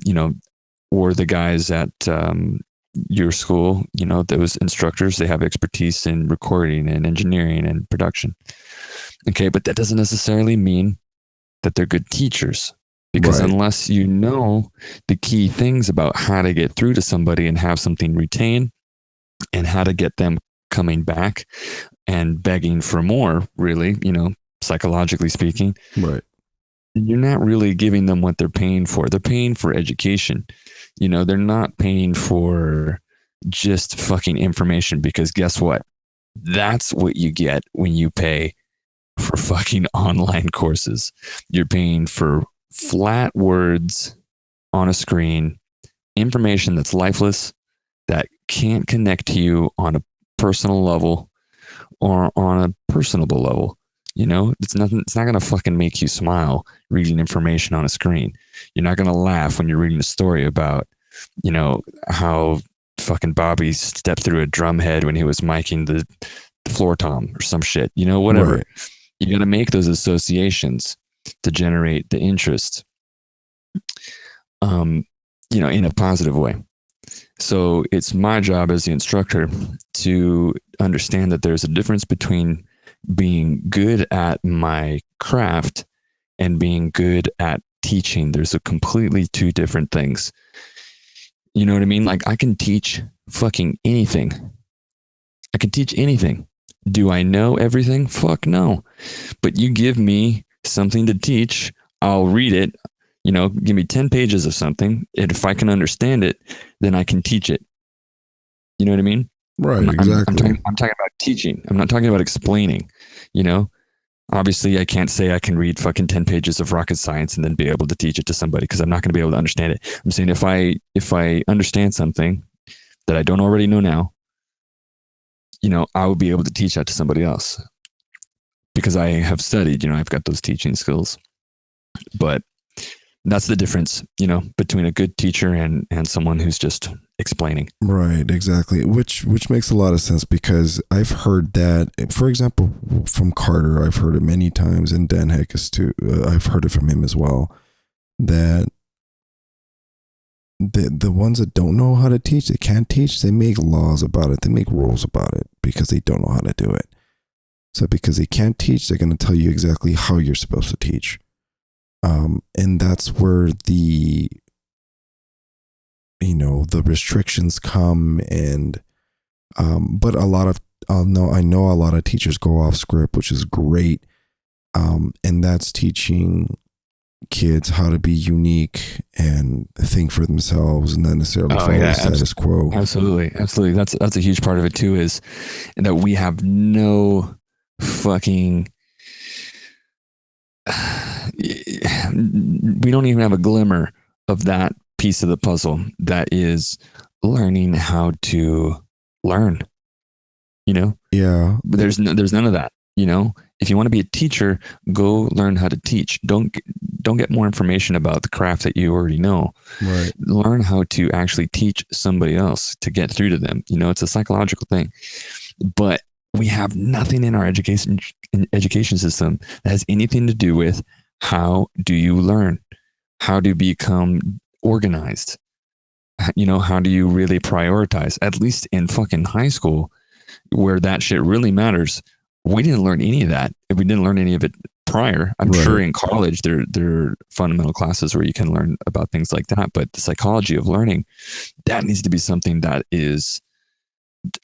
or the guys at your school, those instructors, they have expertise in recording and engineering and production. Okay. But that doesn't necessarily mean that they're good teachers, because unless you know the key things about how to get through to somebody and have something retain and how to get them coming back and begging for more, really, psychologically speaking, right, you're not really giving them what they're paying for. They're paying for education. They're not paying for just fucking information, because guess what? That's what you get when you pay for fucking online courses. You're paying for flat words on a screen, information that's lifeless, that can't connect to you on a personal level or on a personable level. It's not going to fucking make you smile reading information on a screen. You're not going to laugh when you're reading a story about, how fucking Bobby stepped through a drum head when he was miking the floor tom or some shit, whatever. Right. You got to make those associations to generate the interest, in a positive way. So it's my job as the instructor to understand that there's a difference between being good at my craft and being good at teaching. There's a completely two different things. You know what I mean? Like, I can teach fucking anything. I can teach anything. Do I know everything? Fuck no. But you give me something to teach, I'll read it. Give me 10 pages of something. And if I can understand it, then I can teach it. You know what I mean? Right, exactly. I'm talking about teaching. I'm not talking about explaining, Obviously, I can't say I can read fucking 10 pages of rocket science and then be able to teach it to somebody, because I'm not going to be able to understand it. I'm saying if I understand something that I don't already know now, I would be able to teach that to somebody else, because I have studied, I've got those teaching skills. But that's the difference, between a good teacher and someone who's just explaining. Right, exactly. Which makes a lot of sense because I've heard that, for example, from Carter, I've heard it many times, and Dan Heckes too. I've heard it from him as well. That the ones that don't know how to teach, they can't teach. They make laws about it. They make rules about it because they don't know how to do it. So because they can't teach, they're going to tell you exactly how you're supposed to teach. And that's where the restrictions come. And but I know a lot of teachers go off script, which is great. And that's teaching kids how to be unique and think for themselves and not necessarily follow the status quo. Absolutely. That's a huge part of it too, is that we have no fucking we don't even have a glimmer of that piece of the puzzle that is learning how to learn. Yeah. But there's none of that. If you want to be a teacher, go learn how to teach. Don't get more information about the craft that you already know. Right. Learn how to actually teach somebody else to get through to them. It's a psychological thing. But we have nothing in our education system that has anything to do with how do you learn, how to become organized, how do you really prioritize, at least in fucking high school where that shit really matters. We didn't learn any of that. We didn't learn any of it prior. I'm sure in college there are fundamental classes where you can learn about things like that, but the psychology of learning, that needs to be something that is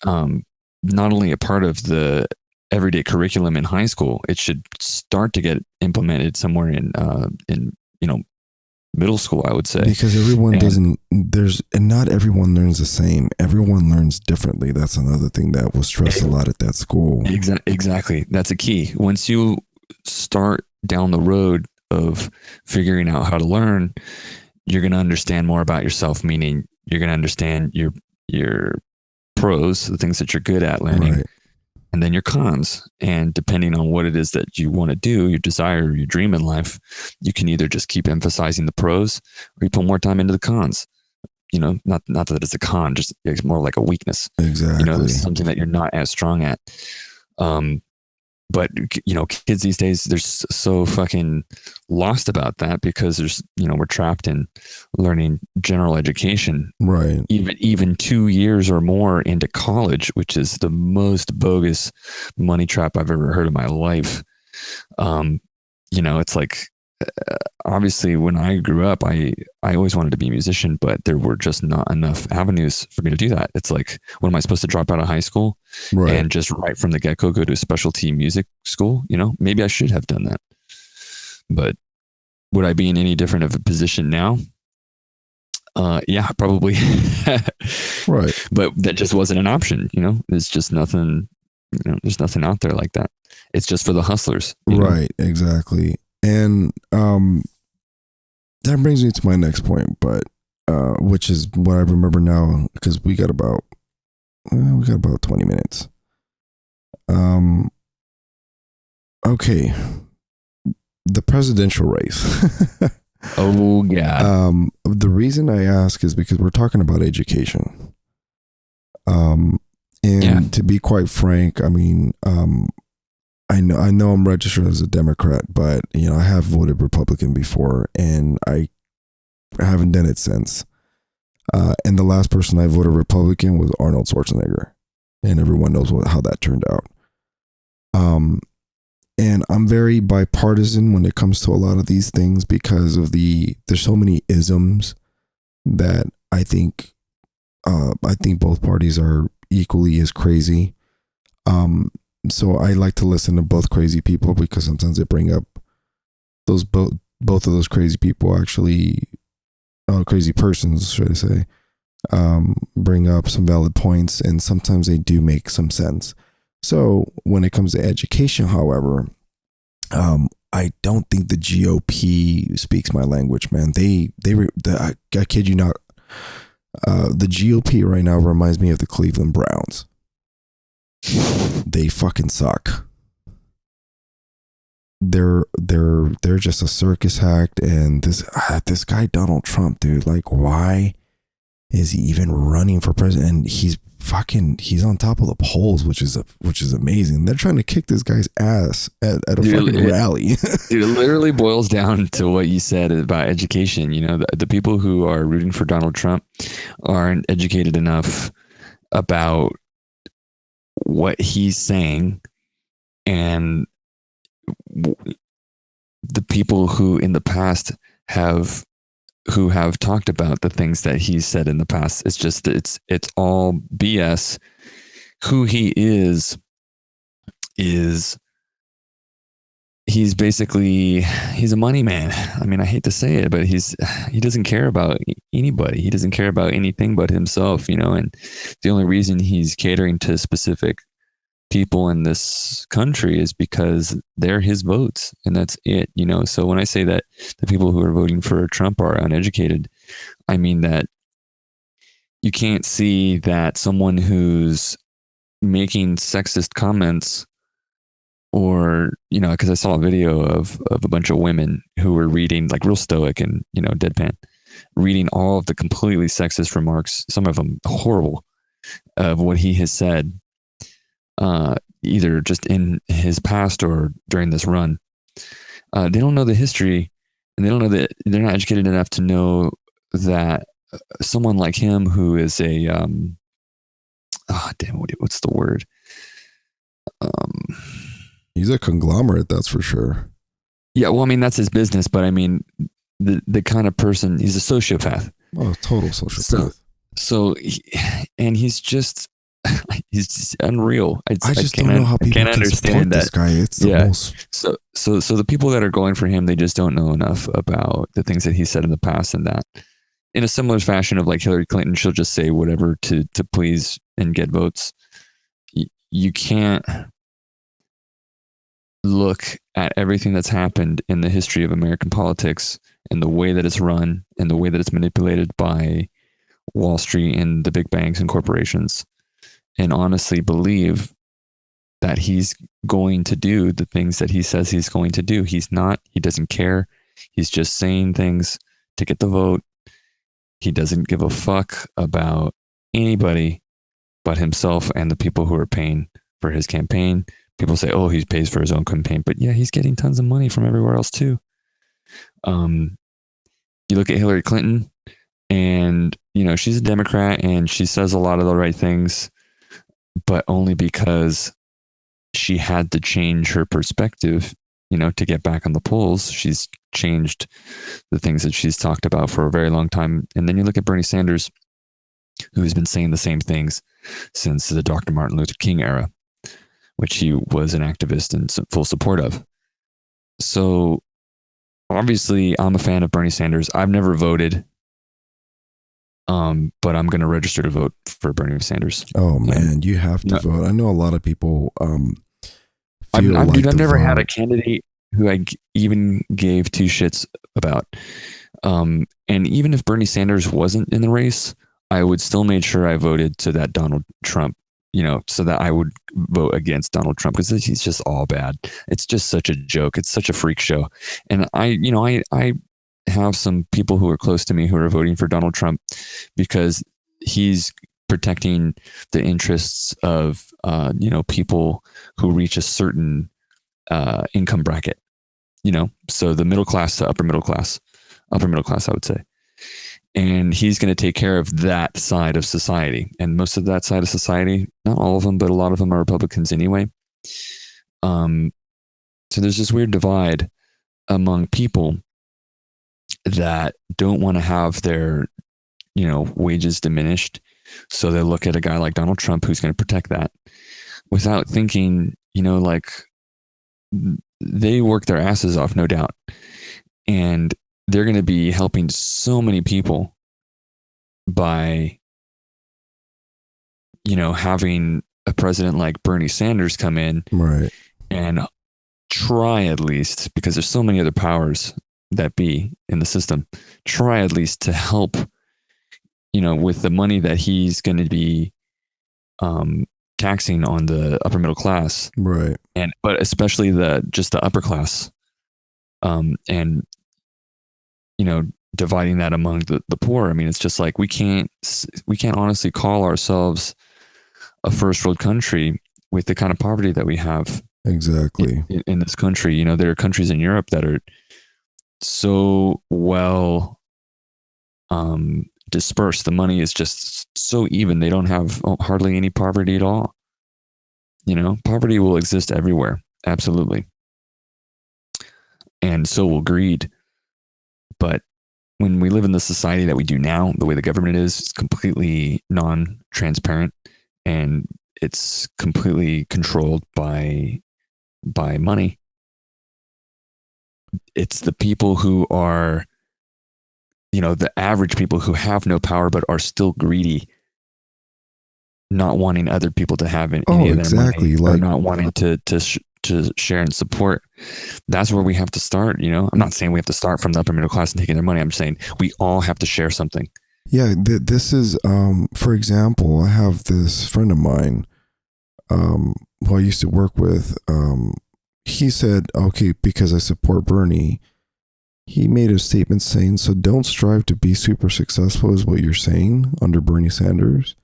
not only a part of the everyday curriculum in high school. It should start to get implemented somewhere in middle school, I would say, because everyone not everyone learns the same. Everyone learns differently. That's another thing that was stressed a lot at that school. Exactly. That's a key. Once you start down the road of figuring out how to learn, you're going to understand more about yourself, meaning you're going to understand your pros, the things that you're good at learning, right, and then your cons. And depending on what it is that you want to do, your desire, your dream in life, you can either just keep emphasizing the pros or you put more time into the cons. Not that it's a con, just it's more like a weakness. Exactly. It's something that you're not as strong at. But kids these days, they're so fucking lost about that because we're trapped in learning general education, right? Even 2 years or more into college, which is the most bogus money trap I've ever heard in my life. It's like, obviously when I grew up, I always wanted to be a musician, but there were just not enough avenues for me to do that. It's like, what am I supposed to drop out of high school, right, and just right from the get-go go to a specialty music school? Maybe I should have done that. But would I be in any different of a position now? Yeah, probably. Right. But that just wasn't an option. There's just nothing, there's nothing out there like that. It's just for the hustlers. Right. Exactly. And that brings me to my next point, but which is what I remember now, because we got about 20 minutes. Okay, the presidential race. Oh yeah. The reason I ask is because we're talking about education. And to be quite frank, I mean, I know I'm registered as a Democrat, but I have voted Republican before, and I haven't done it since. And the last person I voted Republican was Arnold Schwarzenegger, and everyone knows how that turned out. And I'm very bipartisan when it comes to a lot of these things because of there's so many isms that I think both parties are equally as crazy. So I like to listen to both crazy people because sometimes they bring up both of those crazy people actually, crazy persons, should I say, bring up some valid points, and sometimes they do make some sense. So when it comes to education, however, I don't think the GOP speaks my language, man. I kid you not, the GOP right now reminds me of the Cleveland Browns. They fucking suck. they're just a circus act. And this guy Donald Trump, dude, like, why is he even running for president? And he's on top of the polls, which is amazing. They're trying to kick this guy's ass at a fucking rally. Dude, it literally boils down to what you said about education. You know, the people who are rooting for Donald Trump aren't educated enough about what he's saying, and the people who in the past have talked about the things that he's said in the past. It's just it's all BS. Who he is he's basically a money man. I mean, I hate to say it, but he doesn't care about anybody. He doesn't care about anything but himself, you know. And the only reason he's catering to specific people in this country is because they're his votes, and that's it, you know. So when I say that the people who are voting for Trump are uneducated, I mean that you can't see that someone who's making sexist comments, or, you know, because I saw a video of a bunch of women who were reading, like, real stoic and, you know, deadpan, reading all of the completely sexist remarks, some of them horrible, of what he has said, either just in his past or during this run. They don't know the history, and they don't know that they're not educated enough to know that someone like him, who is a what's the word? He's a conglomerate, that's for sure. Yeah, well, I mean, that's his business, but I mean, the kind of person, he's a sociopath. Oh, total sociopath. And he's just unreal. I just don't know how people can support this guy. It's the most. So the people that are going for him, they just don't know enough about the things that he said in the past, and that in a similar fashion of like Hillary Clinton, she'll just say whatever to please and get votes. You can't look at everything that's happened in the history of American politics and the way that it's run and the way that it's manipulated by Wall Street and the big banks and corporations, and honestly believe that he's going to do the things that he says he's going to do. He's not. He doesn't care. He's just saying things to get the vote. He doesn't give a fuck about anybody but himself and the people who are paying for his campaign. People say, oh, he pays for his own campaign. But yeah, he's getting tons of money from everywhere else too. You look at Hillary Clinton, and, you know, she's a Democrat and she says a lot of the right things, but only because she had to change her perspective, you know, to get back on the polls. She's changed the things that she's talked about for a very long time. And then you look at Bernie Sanders, who's been saying the same things since the Dr. Martin Luther King era, which he was an activist in full support of. So obviously I'm a fan of Bernie Sanders. I've never voted, but I'm going to register to vote for Bernie Sanders. Oh man, you have to vote. I know a lot of people I've never had a candidate who I even gave two shits about. And even if Bernie Sanders wasn't in the race, I would still make sure I voted to that Donald Trump, you know, so that I would vote against Donald Trump, because he's just all bad. It's just such a joke. It's such a freak show. And I have some people who are close to me who are voting for Donald Trump because he's protecting the interests of, you know, people who reach a certain income bracket, you know, so the middle class to upper middle class, I would say. And he's going to take care of that side of society. And most of that side of society, not all of them, but a lot of them are Republicans anyway. So there's this weird divide among people that don't want to have their, you know, wages diminished. So they look at a guy like Donald Trump, who's going to protect that, without thinking, you know, like, they work their asses off, no doubt. And they're going to be helping so many people by, you know, having a president like Bernie Sanders come in, right, and try, at least, because there's so many other powers that be in the system, try at least to help, you know, with the money that he's going to be taxing on the upper middle class, right, but especially the upper class, and dividing that among the poor. I mean, it's just like we can't honestly call ourselves a first world country with the kind of poverty that we have. Exactly. In this country. There are countries in Europe that are so well dispersed. The money is just so even. They don't have hardly any poverty at all. Poverty will exist everywhere. Absolutely. And so will greed. But when we live in the society that we do now, the way the government is, it's completely non-transparent, and it's completely controlled by money. It's the people who are, the average people who have no power but are still greedy, not wanting other people to have any of their money, or not wanting to share and support. That's where we have to start. I'm not saying we have to start from the upper middle class and taking their money. I'm saying we all have to share something. Yeah, this is, for example, I have this friend of mine who I used to work with. He said, okay, because I support Bernie, he made a statement saying, so don't strive to be super successful is what you're saying under Bernie Sanders.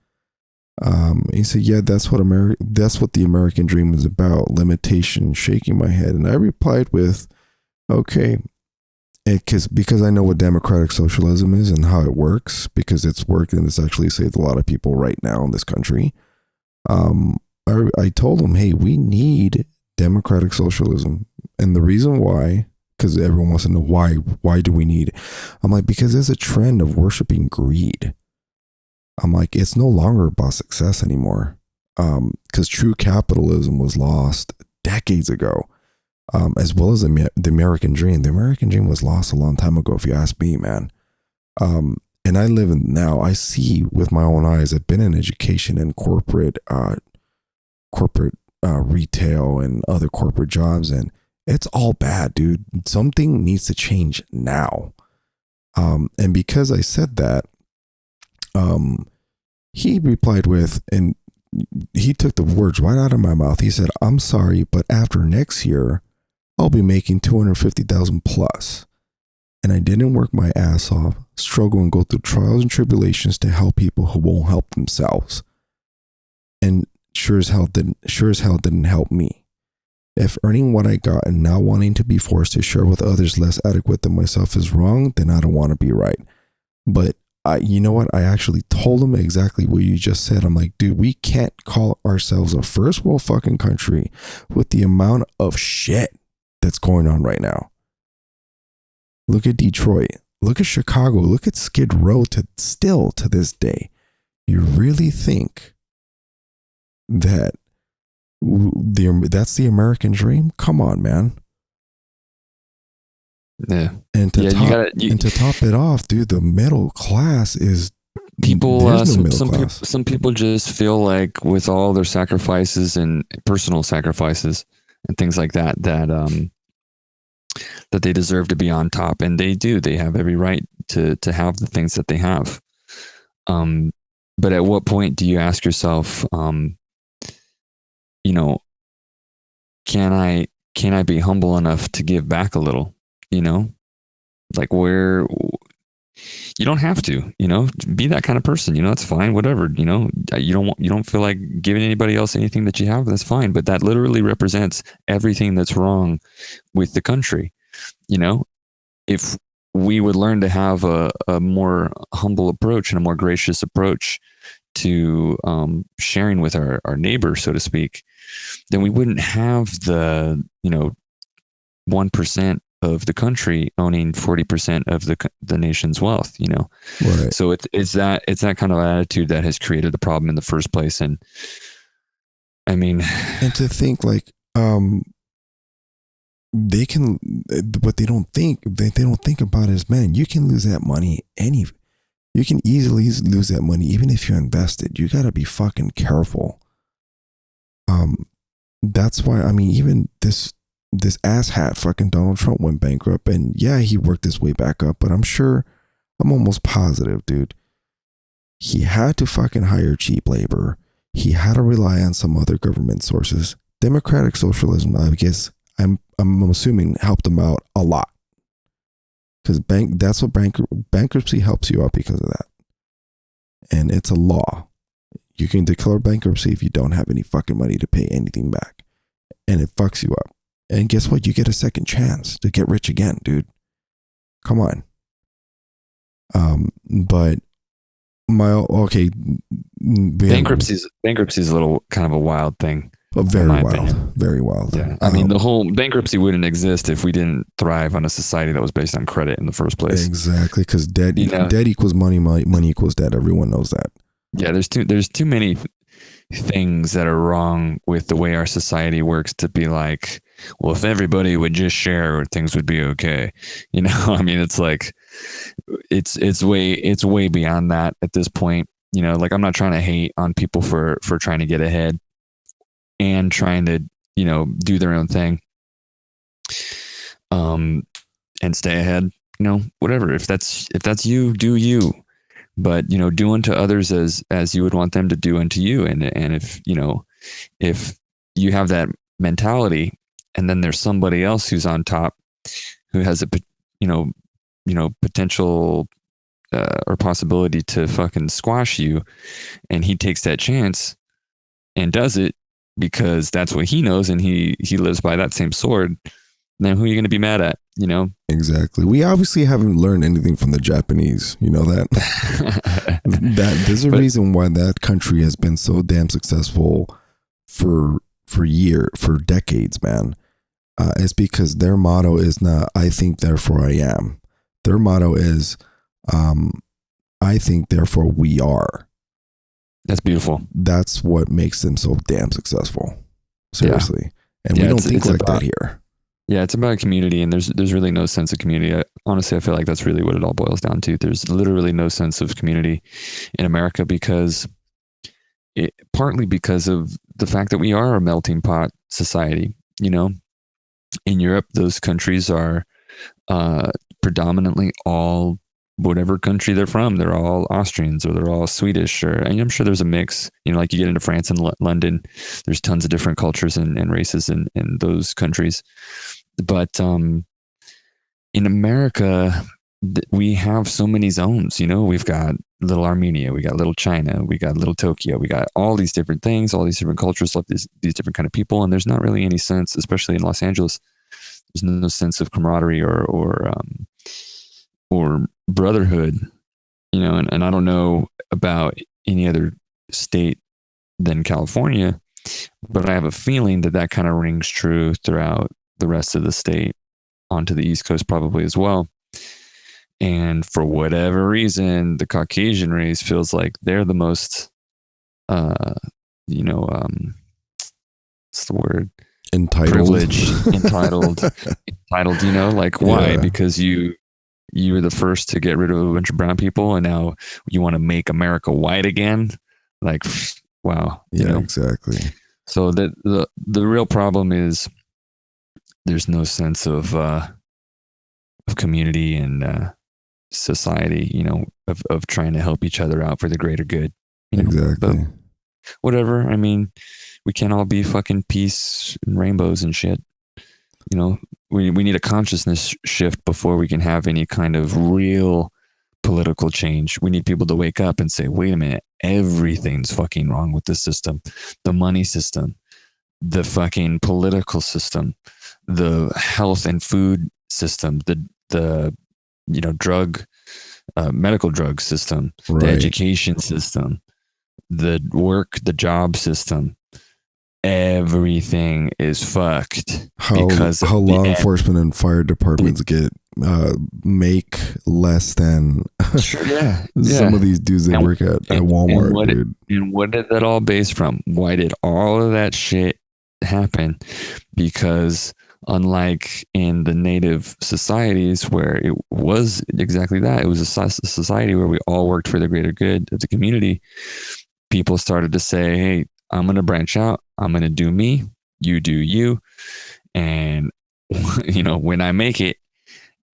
He said, yeah, that's what the American dream is about, limitation, shaking my head. And I replied with, okay, because I know what democratic socialism is and how it works, because it's worked and it's actually saved a lot of people right now in this country. I told him, hey, we need democratic socialism. And the reason why, because everyone wants to know why do we need it? I'm like, because there's a trend of worshiping greed. I'm like, it's no longer about success anymore. Because true capitalism was lost decades ago, as well as the American dream. The American dream was lost a long time ago, if you ask me, man. And I live in now, I see with my own eyes, I've been in education and corporate retail and other corporate jobs, and it's all bad, dude. Something needs to change now. And because I said that, he replied with, and he took the words right out of my mouth. He said, I'm sorry, but after next year, I'll be making 250,000 plus. And I didn't work my ass off, struggle and go through trials and tribulations to help people who won't help themselves. And sure as hell didn't help me. If earning what I got and now wanting to be forced to share with others less adequate than myself is wrong, then I don't want to be right. But you know what? I actually told him exactly what you just said. I'm like, dude, we can't call ourselves a first world fucking country with the amount of shit that's going on right now. Look at Detroit. Look at Chicago. Look at Skid Row still to this day. You really think that that's the American dream? Come on, man. Yeah. And to top it off, dude, the middle class is people. Some people just feel like with all their sacrifices and personal sacrifices and things like that, that they deserve to be on top, and they do. They have every right to have the things that they have. But at what point do you ask yourself, can I be humble enough to give back a little? Like where you don't have to, be that kind of person, that's fine, whatever, you don't feel like giving anybody else anything that you have, that's fine. But that literally represents everything that's wrong with the country. If we would learn to have a more humble approach and a more gracious approach to sharing with our neighbor, so to speak, then we wouldn't have the 1% of the country owning 40% of the nation's wealth. Right. So it's that kind of attitude that has created the problem in the first place. And I mean, and to think like they can, what they don't think about is, man, you can lose that money you can easily lose that money even if you invested. You got to be fucking careful. That's why, I mean, even this asshat fucking Donald Trump went bankrupt, and yeah, he worked his way back up, but I'm almost positive, dude, he had to fucking hire cheap labor. He had to rely on some other government sources. Democratic socialism, I guess I'm assuming helped them out a lot, because that's what bankruptcy helps you out because of that, and it's a law. You can declare bankruptcy if you don't have any fucking money to pay anything back, and it fucks you up. And guess what? You get a second chance to get rich again, dude. Come on. But bankruptcy is a little kind of a wild thing. Very wild. Yeah. I mean, the whole bankruptcy wouldn't exist if we didn't thrive on a society that was based on credit in the first place. Exactly, because debt equals money. Money equals debt. Everyone knows that. Yeah, there's too many things that are wrong with the way our society works to be like, well, if everybody would just share, things would be okay. You know, I mean, it's like it's way beyond that at this point. You know, like, I'm not trying to hate on people for trying to get ahead and trying to, you know, do their own thing, and stay ahead. You know, whatever. If that's you, do you. But, you know, do unto others as you would want them to do unto you. And if, you know, if you have that mentality, and then there's somebody else who's on top who has a, potential or possibility to fucking squash you, and he takes that chance and does it because that's what he knows, and he lives by that same sword, then who are you going to be mad at, you know? Exactly. We obviously haven't learned anything from the Japanese, you know that? There's a reason why that country has been so damn successful for decades, man. It's because their motto is not, I think, therefore I am. Their motto is, I think, therefore we are. That's beautiful. That's what makes them so damn successful. Seriously. Yeah. And we don't think like that here. Yeah, it's about community, and there's really no sense of community. Honestly, I feel like that's really what it all boils down to. There's literally no sense of community in America partly because of the fact that we are a melting pot society. You know, in Europe, those countries are predominantly all whatever country they're from. They're all Austrians, or they're all Swedish, or I'm sure there's a mix. You know, like you get into France and London, there's tons of different cultures and races in those countries. But in America, we have so many zones. You know, we've got little Armenia, we got little China, we got little Tokyo, we got all these different things, all these different cultures, these different kind of people, and there's not really any sense, especially in Los Angeles. There's no sense of camaraderie or brotherhood, you know, and I don't know about any other state than California, but I have a feeling that kind of rings true throughout the rest of the state, onto the East Coast probably as well. And for whatever reason, the Caucasian race feels like they're the most, what's the word? Entitled. Privileged, entitled, you know, like why? Yeah. Because you were the first to get rid of a bunch of brown people, and now you want to make America white again. Like, wow. Yeah, you know? Exactly. So the real problem is there's no sense of community and society, you know, of trying to help each other out for the greater good. You know? Exactly. But whatever. I mean, we can't all be fucking peace and rainbows and shit. You know, we need a consciousness shift before we can have any kind of real political change. We need people to wake up and say, wait a minute, everything's fucking wrong with this system. The money system, the fucking political system, the health and food system, the medical drug system, right. The education system, the job system. Everything is fucked because how law enforcement and fire departments make less than some of these dudes that work at Walmart, dude. And what did that all base from? Why did all of that shit happen? Because unlike in the native societies where it was exactly that, it was a society where we all worked for the greater good of the community. People started to say, hey, I'm going to branch out. I'm going to do me. You do you. And, you know, when I make it,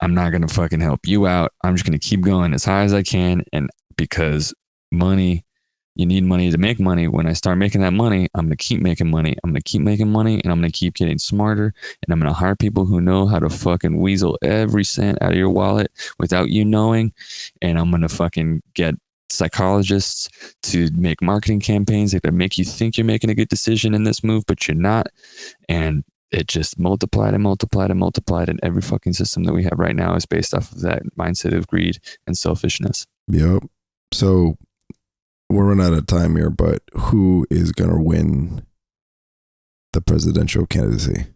I'm not going to fucking help you out. I'm just going to keep going as high as I can. And because money You need money to make money. When I start making that money, I'm going to keep making money. I'm going to keep making money, and I'm going to keep getting smarter. And I'm going to hire people who know how to fucking weasel every cent out of your wallet without you knowing. And I'm going to fucking get psychologists to make marketing campaigns that make you think you're making a good decision in this move, but you're not. And it just multiplied and multiplied and multiplied. And every fucking system that we have right now is based off of that mindset of greed and selfishness. Yep. So we're running out of time here, but who is going to win the presidential candidacy?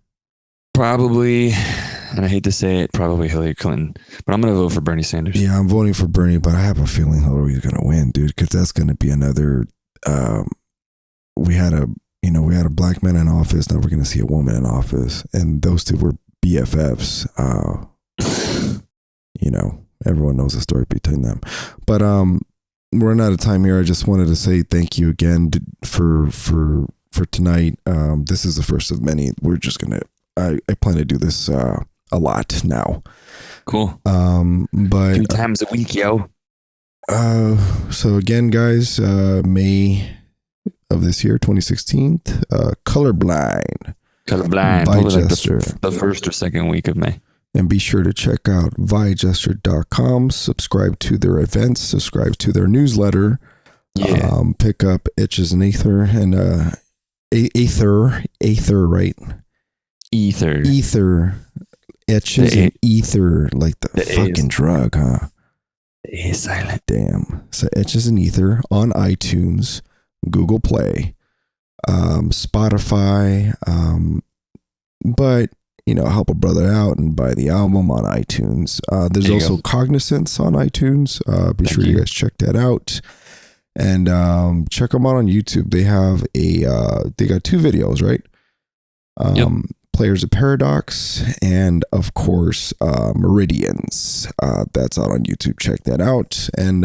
Probably, and I hate to say it, probably Hillary Clinton, but I'm going to vote for Bernie Sanders. Yeah, I'm voting for Bernie, but I have a feeling Hillary's going to win, dude, because that's going to be another, we had a black man in office. Now we're going to see a woman in office, and those two were BFFs. Everyone knows the story between them, but we're running out of time here. I just wanted to say thank you again for tonight. This is the first of many. We're just gonna. I plan to do this a lot now. Cool. But 2 times a week, yo. So again, guys, May of this year, 2016, Colorblind by JESTER. The first or second week of May. And be sure to check out vijester.com, subscribe to their events, subscribe to their newsletter, pick up Etches and Ether and Ether, right? Ether, Etches and Ether, like the fucking drug, huh? The A is silent. Damn. So Etches and Ether on iTunes, Google Play, Spotify, but help a brother out and buy the album on iTunes. There's also Cognizance on iTunes. Be sure you guys check that out. And check them out on YouTube. They have they got 2 videos, right? Players of Paradox and, of course, Meridians. That's out on YouTube. Check that out. And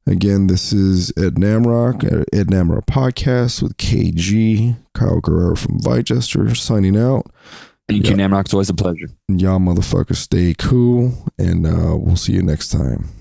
again, this is Ed Namrok, Ed Namrok Podcast with KG, Kyle Guerrero from JESTER, signing out. Thank you, Namrok. It's always a pleasure. Y'all motherfuckers stay cool, and we'll see you next time.